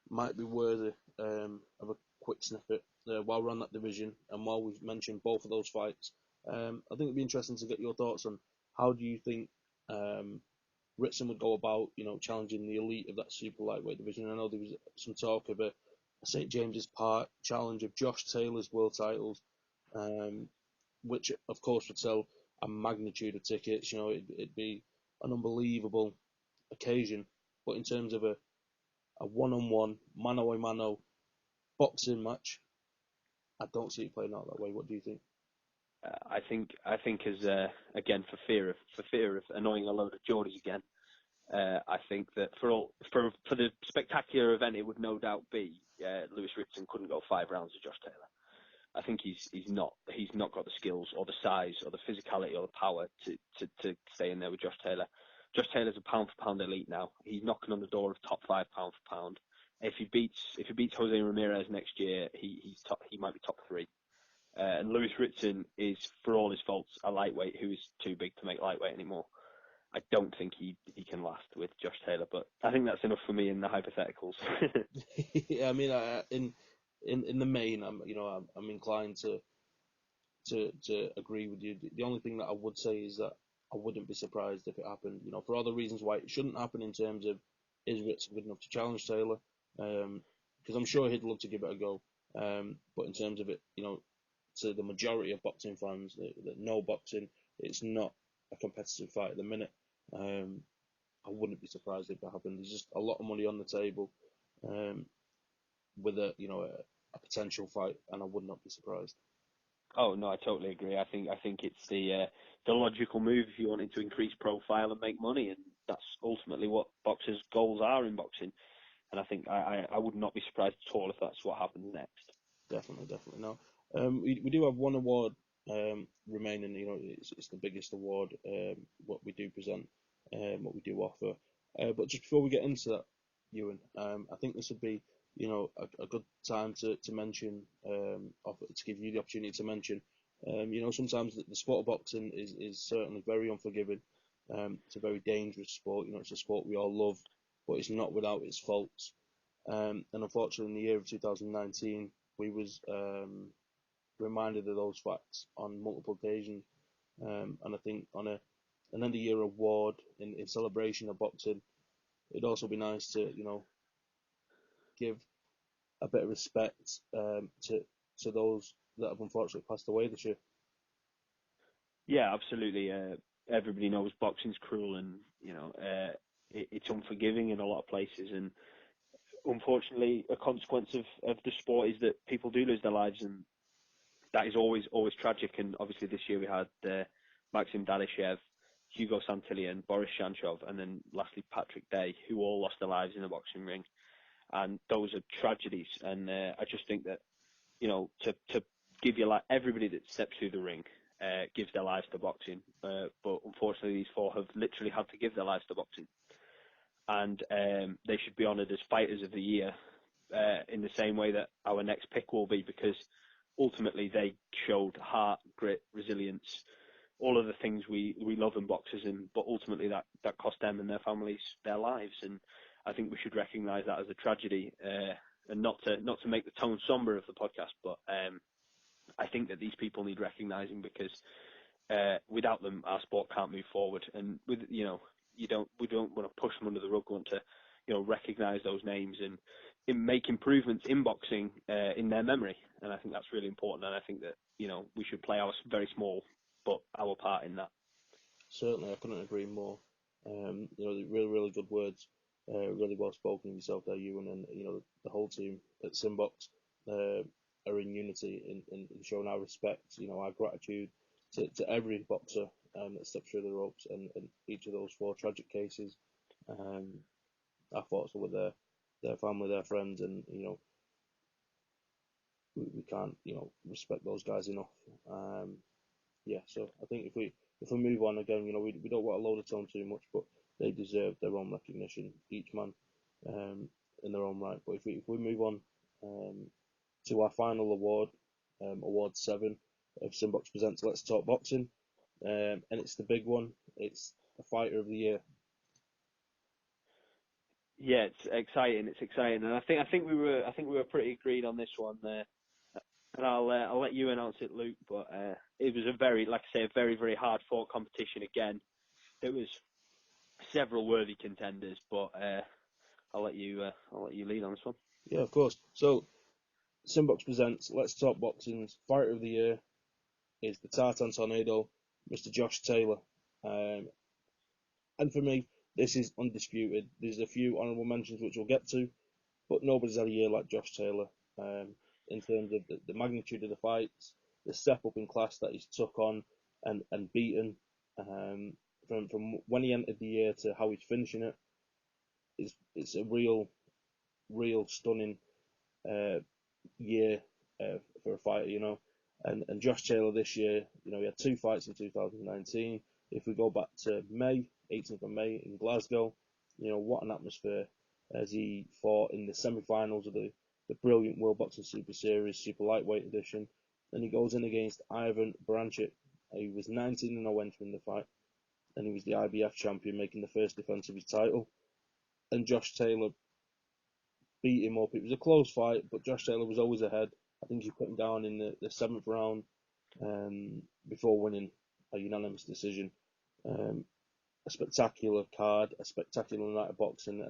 might be worthy of a quick snippet while we're on that division, and while we've mentioned both of those fights, I think it'd be interesting to get your thoughts on how do you think Ritson would go about, challenging the elite of that super lightweight division. I know there was some talk of a St James's Park challenge of Josh Taylor's world titles, which of course would sell a magnitude of tickets. It'd be an unbelievable occasion. But in terms of a one-on-one, mano-a-mano boxing match, I don't see it playing out that way. What do you think? I think as again for fear of annoying a load of Geordies again. I think that for the spectacular event, it would no doubt be Lewis Ritson couldn't go 5 rounds with Josh Taylor. I think he's not got the skills or the size or the physicality or the power to stay in there with Josh Taylor. Josh Taylor's a pound for pound elite now. He's knocking on the door of top 5 pound for pound. If he beats Jose Ramirez next year, he might be top 3. And Lewis Ritson is, for all his faults, a lightweight who is too big to make lightweight anymore. I don't think he can last with Josh Taylor, but I think that's enough for me in the hypotheticals. Yeah, I mean, in the main, I'm inclined to agree with you. The only thing that I would say is that I wouldn't be surprised if it happened. For all the reasons why it shouldn't happen in terms of is Ritson good enough to challenge Taylor? Because I'm sure he'd love to give it a go. But in terms of it, to the majority of boxing fans that know boxing, it's not a competitive fight at the minute. I wouldn't be surprised if it happened. There's just a lot of money on the table with a potential fight, and I would not be surprised. Oh no, I totally agree. I think it's the logical move if you wanted to increase profile and make money, and that's ultimately what boxers' goals are in boxing. And I think I would not be surprised at all if that's what happens next. Definitely no. We do have one award remaining. It's the biggest award what we do present, what we do offer. But just before we get into that, Ewan, I think this would be a good time to mention, to give you the opportunity to mention. Sometimes the sport of boxing is certainly very unforgiving. It's a very dangerous sport. It's a sport we all love, but it's not without its faults. And unfortunately, in the year of 2019, we was reminded of those facts on multiple occasions. And I think on an end of year award in celebration of boxing, it'd also be nice to give a bit of respect to those that have unfortunately passed away this year. Yeah, absolutely. Everybody knows boxing's cruel, and it's unforgiving in a lot of places. And unfortunately, a consequence of the sport is that people do lose their lives, and that is always tragic. And obviously, this year we had Maxim Dadyshev, Hugo Santillan, Boris Shanchov, and then lastly Patrick Day, who all lost their lives in the boxing ring. And those are tragedies. And I just think that to give your life, everybody that steps through the ring gives their lives to boxing. But unfortunately, these 4 have literally had to give their lives to boxing. And they should be honoured as fighters of the year in the same way that our next pick will be, because ultimately they showed heart, grit, resilience, all of the things we love in boxers, but ultimately that cost them and their families their lives. And I think we should recognise that as a tragedy, and not to make the tone somber of the podcast, but I think that these people need recognising because without them, our sport can't move forward. And with we don't want to push them under the rug. We want to recognise those names and make improvements in boxing in their memory. And I think that's really important. And I think that we should play our very small but our part in that. Certainly, I couldn't agree more. Really good words. Really well spoken of yourself there, Ewan, and the whole team at SimBoxx are in unity in showing our respect, our gratitude to every boxer that stepped through the ropes, and each of those four tragic cases. Our thoughts are with their family, their friends, and we can't respect those guys enough. So I think if we move on again, we don't want to load it on too much, but they deserve their own recognition, each man in their own right. But if we move on to our final award, Award 7 of SimBoxx Presents Let's Talk Boxing, and it's the big one. It's the Fighter of the Year. Yeah, it's exciting. It's exciting, and I think we were pretty agreed on this one there. And I'll let you announce it, Luke. But it was a very very hard fought competition again. There was several worthy contenders, but I'll let you lead on this one. Yeah, of course. So SimBoxx Presents Let's Talk Boxing's Fighter of the Year is the Tartan Tornado, Mr. Josh Taylor. And for me, this is undisputed. There's a few honourable mentions which we'll get to, but nobody's had a year like Josh Taylor in terms of the magnitude of the fights, the step up in class that he's took on and beaten. From when he entered the year to how he's finishing it, it's a real stunning year for a fighter, And Josh Taylor this year, he had 2 fights in 2019. If we go back to May, 18th of May in Glasgow, what an atmosphere as he fought in the semi-finals of the brilliant World Boxing Super Series, Super Lightweight edition. And he goes in against Ivan Baranchyk. He was 19-0 entering the fight, and he was the IBF champion, making the first defence of his title. And Josh Taylor beat him up. It was a close fight, but Josh Taylor was always ahead. I think he put him down in the 7th round before winning a unanimous decision. A spectacular card, a spectacular night of boxing,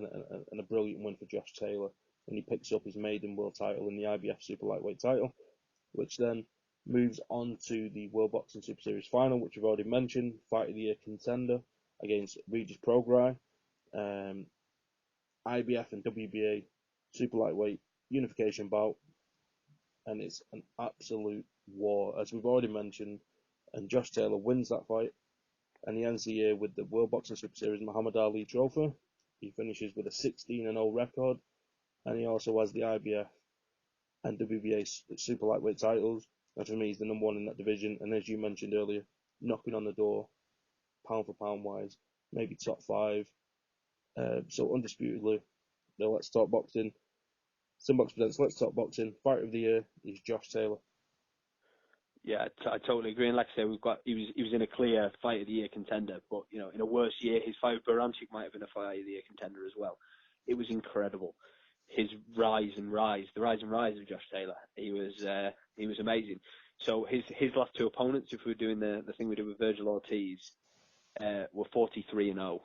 and a brilliant win for Josh Taylor. And he picks up his maiden world title in the IBF Super Lightweight title, which then moves on to the World Boxing Super Series final, which we've already mentioned, Fight of the Year contender against Regis Prograis. IBF and WBA Super Lightweight unification bout, and it's an absolute war, as we've already mentioned. And Josh Taylor wins that fight, and he ends the year with the World Boxing Super Series Muhammad Ali Trophy. He finishes with a 16-0 record, and he also has the IBF and WBA Super Lightweight titles. And for me, he's the number 1 in that division. And as you mentioned earlier, knocking on the door, pound for pound wise, maybe top 5. So undisputedly, Let's Talk Boxing. SimBoxx Presents Let's Talk Boxing. Fighter of the Year is Josh Taylor. Yeah, I totally agree. And like I said, he was in a clear Fight of the Year contender, but in a worse year, his fight with Baranchyk might have been a Fight of the Year contender as well. It was incredible. His the rise and rise of Josh Taylor. He was amazing. So his last 2 opponents, if we were doing the thing we did with Virgil Ortiz, were 43-0,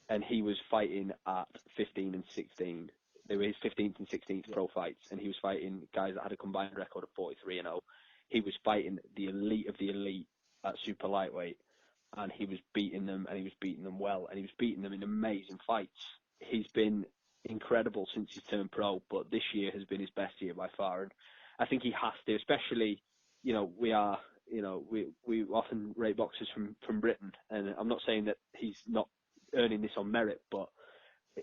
and he was fighting at 15 and 16. They were his 15th and 16th pro fights, and he was fighting guys that had a combined record of 43-0. He was fighting the elite of the elite at super lightweight, and he was beating them, and he was beating them well, and he was beating them in amazing fights. He's been incredible since he's turned pro, but this year has been his best year by far, and I think he has to, especially, we often rate boxers from Britain, and I'm not saying that he's not earning this on merit, but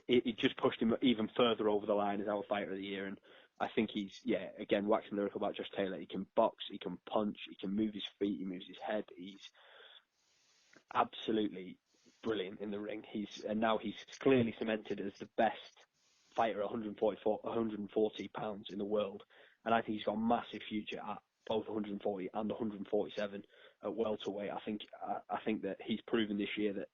it just pushed him even further over the line as our Fighter of the Year. And I think he's, again, waxing lyrical about Josh Taylor. He can box, he can punch, he can move his feet, he moves his head. He's absolutely brilliant in the ring. Now he's clearly cemented as the best fighter at 140 pounds in the world. And I think he's got a massive future at both 140 and 147 at welterweight. I think that he's proven this year that,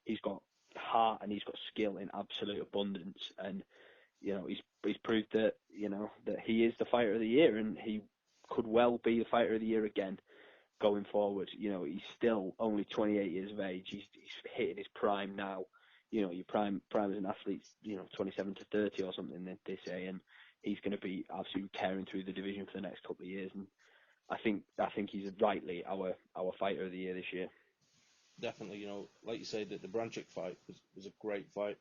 he's got heart and he's got skill in absolute abundance, and he's proved that that he is the Fighter of the Year, and he could well be the fighter of the year again going forward. You know, he's still only 28 years of age. He's hitting his prime now. You know, your prime as an athlete, 27 to 30 or something, they say, and he's going to be absolutely tearing through the division for the next couple of years. And I think he's rightly our fighter of the year this year. Definitely, like you said, the Branchik fight was a great fight.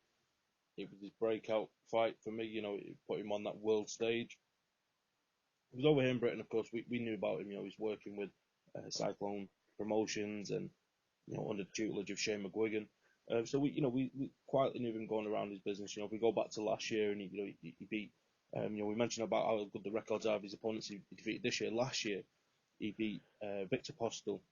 It was his breakout fight for me. It put him on that world stage. He was over here in Britain, of course. We knew about him. He's working with Cyclone Promotions and under the tutelage of Shane McGuigan. So we quietly knew him going around his business. If we go back to last year and he beat. We mentioned about how good the records are of his opponents he defeated this year. Last year, he beat Victor Postel.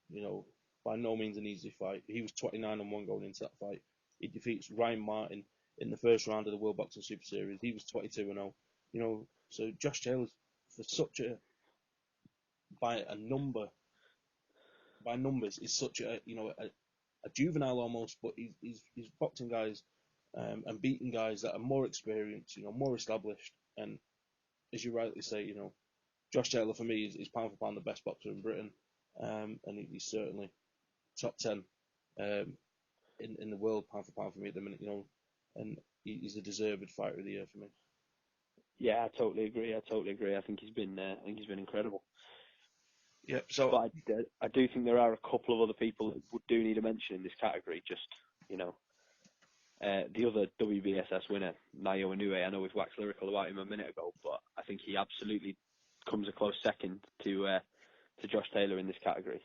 By no means an easy fight. He was 29-1 going into that fight. He defeats Ryan Martin in the first round of the World Boxing Super Series. He was 22-0. So Josh Taylor's for such by numbers is such a juvenile almost, but he's boxing guys and beating guys that are more experienced, more established. And as you rightly say, Josh Taylor for me is pound for pound the best boxer in Britain, and he's certainly top 10 in the world pound for pound for me at the minute, and he's a deserved fighter of the year for me. Yeah, I totally agree. I think he's been incredible. Yeah. So, but I do think there are a couple of other people that do need a mention in this category. Just the other WBSS winner, Nayo Inoue. I know we've waxed lyrical about him a minute ago, but I think he absolutely comes a close second to Josh Taylor in this category.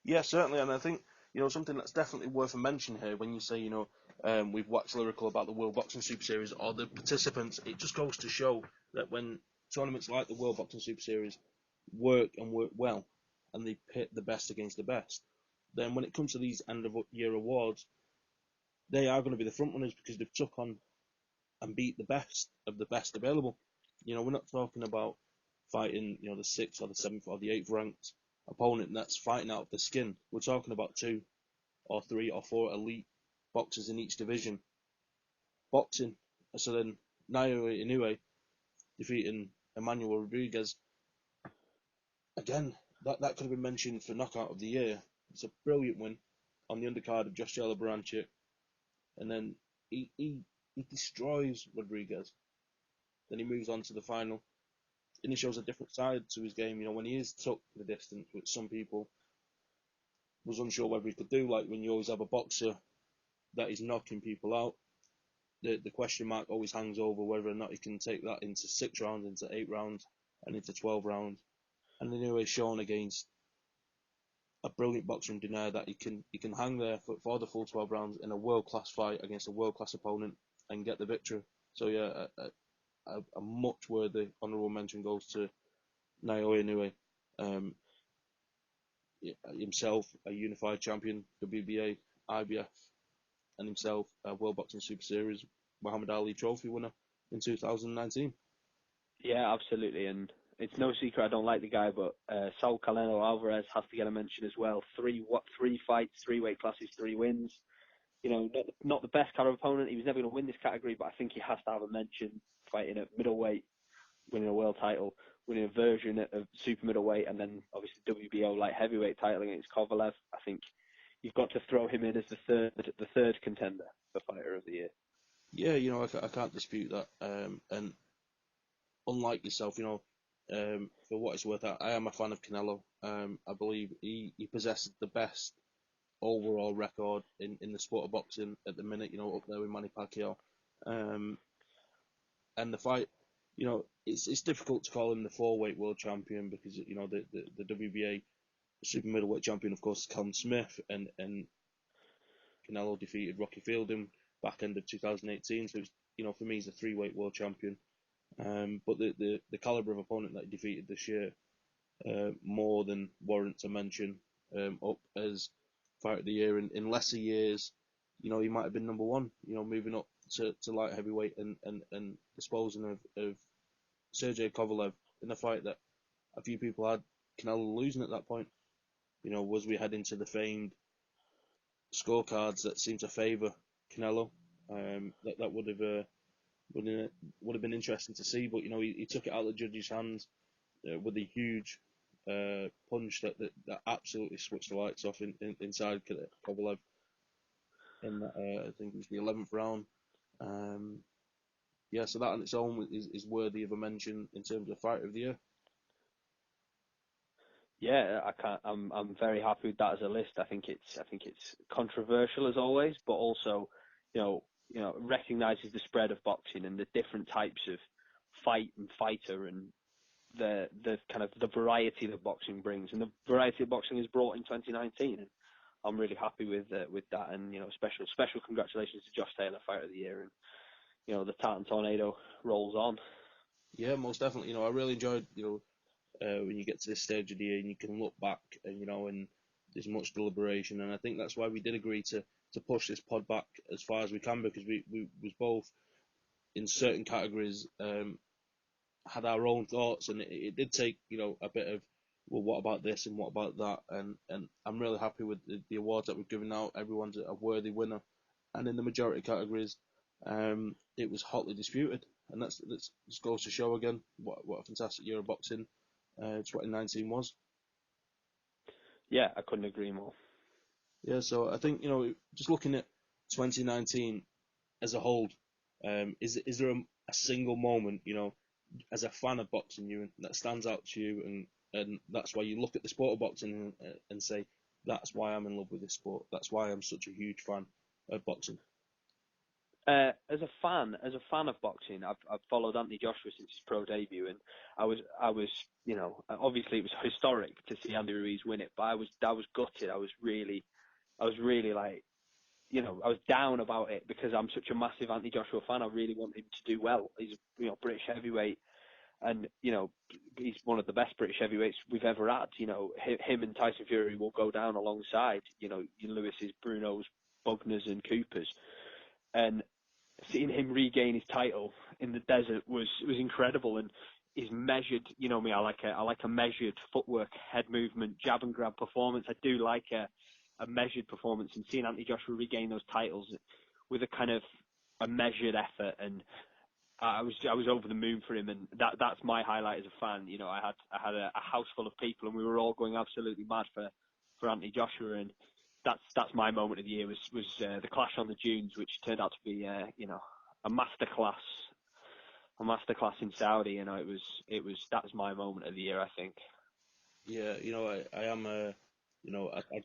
Yeah, certainly, and I think something that's definitely worth a mention here when you say we've waxed lyrical about the World Boxing Super Series or the participants. It just goes to show that when tournaments like the World Boxing Super Series work well, and they pit the best against the best, then when it comes to these end of year awards, they are going to be the front runners because they've took on and beat the best of the best available. We're not talking about fighting the 6th or the 7th or the 8th ranked opponent that's fighting out of the skin. We're talking about 2 or 3 or 4 elite boxers in each division boxing. So then Nayo Inoue defeating Emmanuel Rodriguez. Again, that could have been mentioned for knockout of the year. It's a brilliant win on the undercard of Josh Taylor Branchik. And then he destroys Rodriguez. Then he moves on to the final. And he shows a different side to his game. When he is took the distance, which some people was unsure whether he could do, like when you always have a boxer that is knocking people out, the question mark always hangs over whether or not he can take that into 6 rounds, into 8 rounds, and into 12 rounds. And anyway, shown against a brilliant boxer in Denier that he can hang there for the full 12 rounds in a world-class fight against a world-class opponent and get the victory. So yeah, a much worthy honourable mention goes to Naoya Inoue. Himself a unified champion, WBA, IBF, and himself a World Boxing Super Series Muhammad Ali Trophy winner in 2019. Yeah, absolutely, and it's no secret I don't like the guy, but Saul Canelo Alvarez has to get a mention as well. 3 fights, 3 weight classes, 3 wins. Not the best kind of opponent. He was never going to win this category, but I think he has to have a mention. Fighting at middleweight, winning a world title, winning a version of super middleweight, and then obviously WBO light heavyweight title against Kovalev. I think you've got to throw him in as the third contender for fighter of the year. Yeah, I can't dispute that. And unlike yourself, for what it's worth, I am a fan of Canelo. I believe he possesses the best overall record in the sport of boxing at the minute, up there with Manny Pacquiao. And the fight, it's difficult to call him the 4-weight world champion because, the WBA super middleweight champion, of course, is Callum Smith, and Canelo defeated Rocky Fielding back end of 2018. So, for me, he's a 3-weight world champion. But the caliber of opponent that he defeated this year, more than warrants a mention. Up as fighter of the year in lesser years, he might have been number 1. Moving up to light heavyweight and disposing of Sergey Kovalev in a fight that a few people had Canelo losing at that point. Was we head into the famed scorecards that seem to favour Canelo? That would have been interesting to see, but he took it out of the judges' hands. with a huge punch that absolutely switched the lights off inside Kovalev in that, I think it was the 11th round. Um, yeah, so that on its own is worthy of a mention in terms of fighter of the year. Yeah, I can't. I'm very happy with that as a list. I think it's controversial as always, but also, recognizes the spread of boxing and the different types of fight and fighter and the kind of the variety that boxing brings, and the variety of boxing is brought in 2019. And I'm really happy with that. And special congratulations to Josh Taylor, fighter of the year, and the Tartan Tornado rolls on. Yeah, most definitely. I really enjoyed when you get to this stage of the year and you can look back and and there's much deliberation, and I think that's why we did agree to push this pod back as far as we can, because we was both in certain categories had our own thoughts, and it did take a bit of, well, what about this and what about that, and I'm really happy with the awards that we've given out. Everyone's a worthy winner, and in the majority categories it was hotly disputed, and that's just goes to show again what a fantastic year of boxing 2019 was. Yeah, I couldn't agree more. Yeah, so I think just looking at 2019 as a whole, is there a single moment as a fan of boxing that stands out to you, and that's why you look at the sport of boxing and say, that's why I'm in love with this sport. That's why I'm such a huge fan of boxing. As a fan of boxing, I've followed Anthony Joshua since his pro debut, and I was obviously it was historic to see Andy Ruiz win it, but I was gutted. I was really like, I was down about it because I'm such a massive Anthony Joshua fan. I really want him to do well. He's British heavyweight, and he's one of the best British heavyweights we've ever had. Him and Tyson Fury will go down alongside Lewis's, Bruno's, Bogner's, and Cooper's, and seeing him regain his title in the desert was incredible. And his measured, me, I like a measured footwork, head movement, jab and grab performance. I do like a measured performance, and seeing Anthony Joshua regain those titles with a kind of a measured effort, and I was over the moon for him, and that's my highlight as a fan. I had a house full of people, and we were all going absolutely mad for Anthony Joshua, and that's my moment of the year was the clash on the dunes, which turned out to be a masterclass in Saudi. That's my moment of the year, I think. Yeah, I am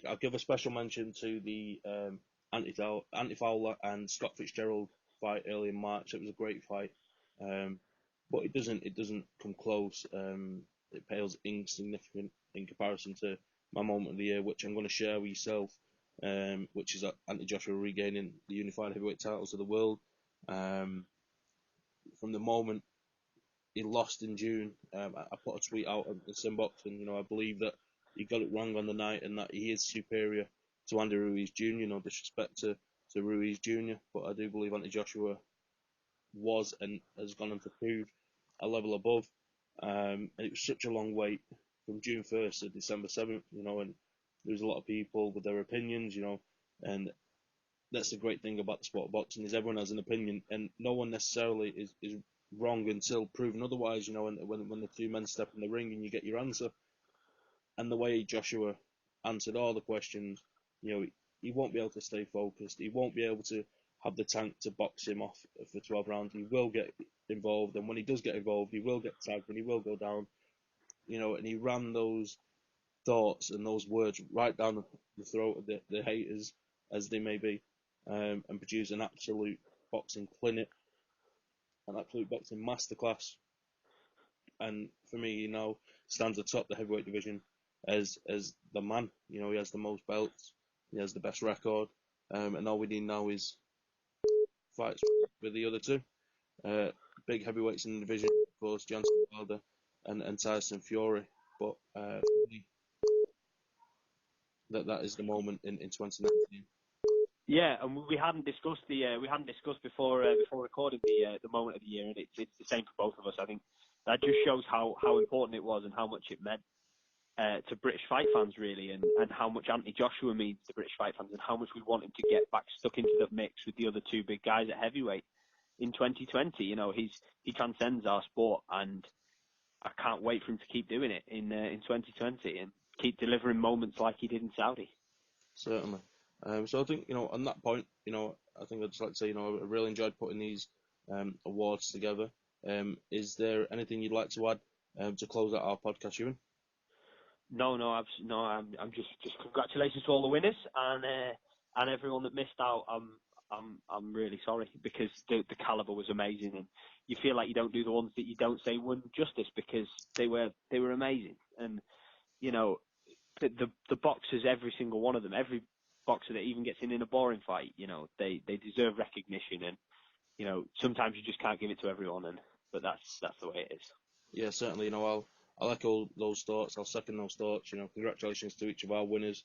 I'll give a special mention to the Anthony Fowler and Scott Fitzgerald fight early in March. It was a great fight, but it doesn't come close. It pales insignificant in comparison to my moment of the year, which I'm going to share with yourself, which is Anthony Joshua regaining the unified heavyweight titles of the world. From the moment he lost in June, I put a tweet out on SimBoxx, and I believe that he got it wrong on the night, and that he is superior to Andy Ruiz Jr. No disrespect to Ruiz Jr., but I do believe Anthony Joshua was and has gone on to prove a level above. And it was such a long wait from June 1st to December 7th, and there was a lot of people with their opinions, and that's the great thing about the sport of boxing, is everyone has an opinion, and no one necessarily is wrong until proven otherwise. When the two men step in the ring and you get your answer, and the way Joshua answered all the questions, he won't be able to stay focused. He won't be able to have the tank to box him off for 12 rounds. He will get involved, and when he does get involved, he will get tagged and he will go down. And he ran those thoughts and those words right down the throat of the haters, as they may be, and produced an absolute boxing clinic, an absolute boxing masterclass. And for me, he now stands atop the heavyweight division as the man. He has the most belts, he has the best record, and all we need now is fights with the other two big heavyweights in the division, of course, Johnson Wilder and Tyson Fury. But that is the moment in 2019. Yeah, and we hadn't discussed before recording the moment of the year, and it's the same for both of us. I think that just shows how important it was and how much it meant to British fight fans, really, and how much Anthony Joshua means to British fight fans, and how much we want him to get back stuck into the mix with the other two big guys at heavyweight in 2020. He transcends our sport, and I can't wait for him to keep doing it in 2020 and keep delivering moments like he did in Saudi. Certainly. So I think, on that point, I think I'd just like to say, I really enjoyed putting these awards together. Is there anything you'd like to add to close out our podcast, Ewan? No, I'm just congratulations to all the winners and everyone that missed out. I'm really sorry because the caliber was amazing, and you feel like you don't do the ones that you don't say won justice because they were amazing. And the boxers, every single one of them, every boxer that even gets in a boring fight, they deserve recognition, and sometimes you just can't give it to everyone, but that's the way it is. Yeah, certainly. I'll echo those thoughts. I'll second those thoughts. Congratulations to each of our winners,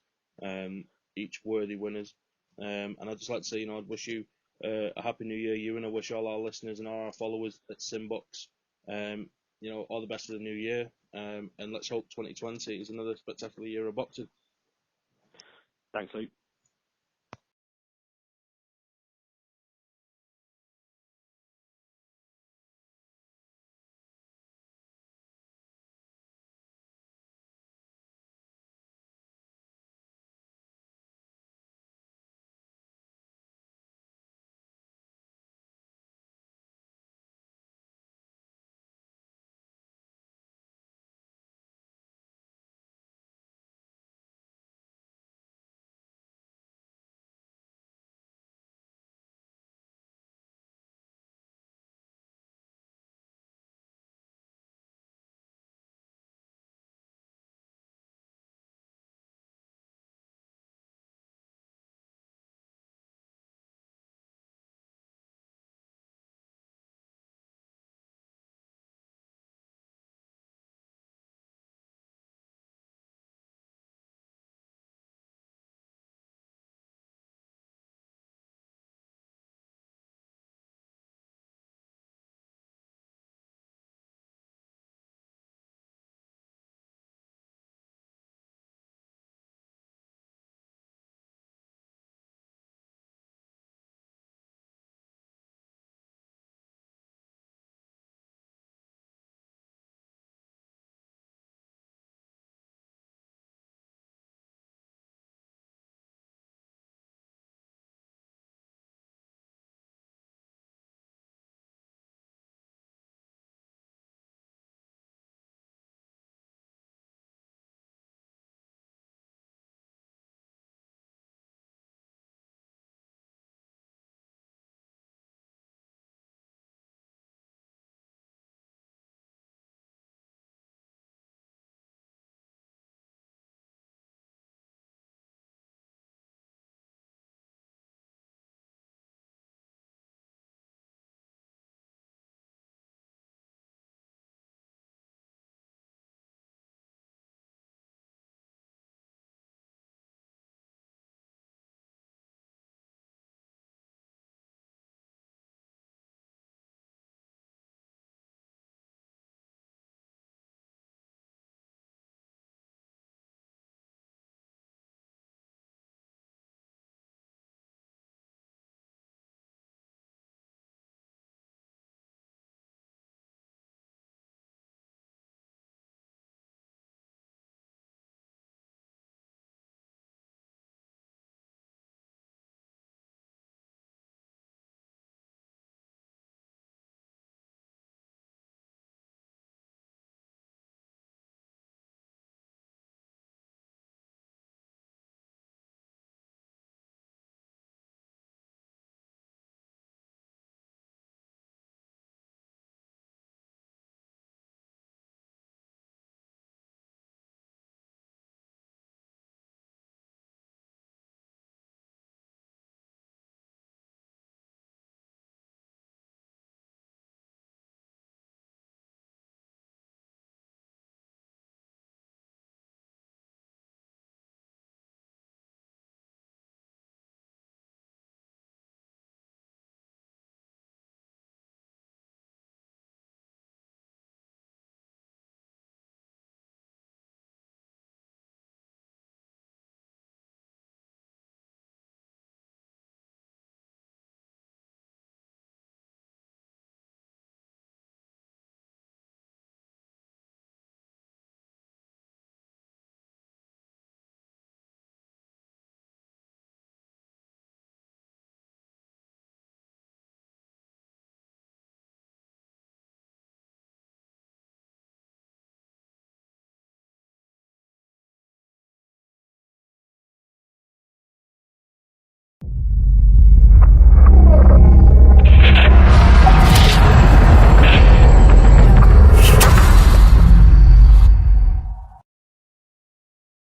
each worthy winners. And I'd just like to say, I'd wish you a happy new year, Ewan. I wish all our listeners and all our followers at SimBoxx, all the best for the new year. And let's hope 2020 is another spectacular year of boxing. Thanks, Luke.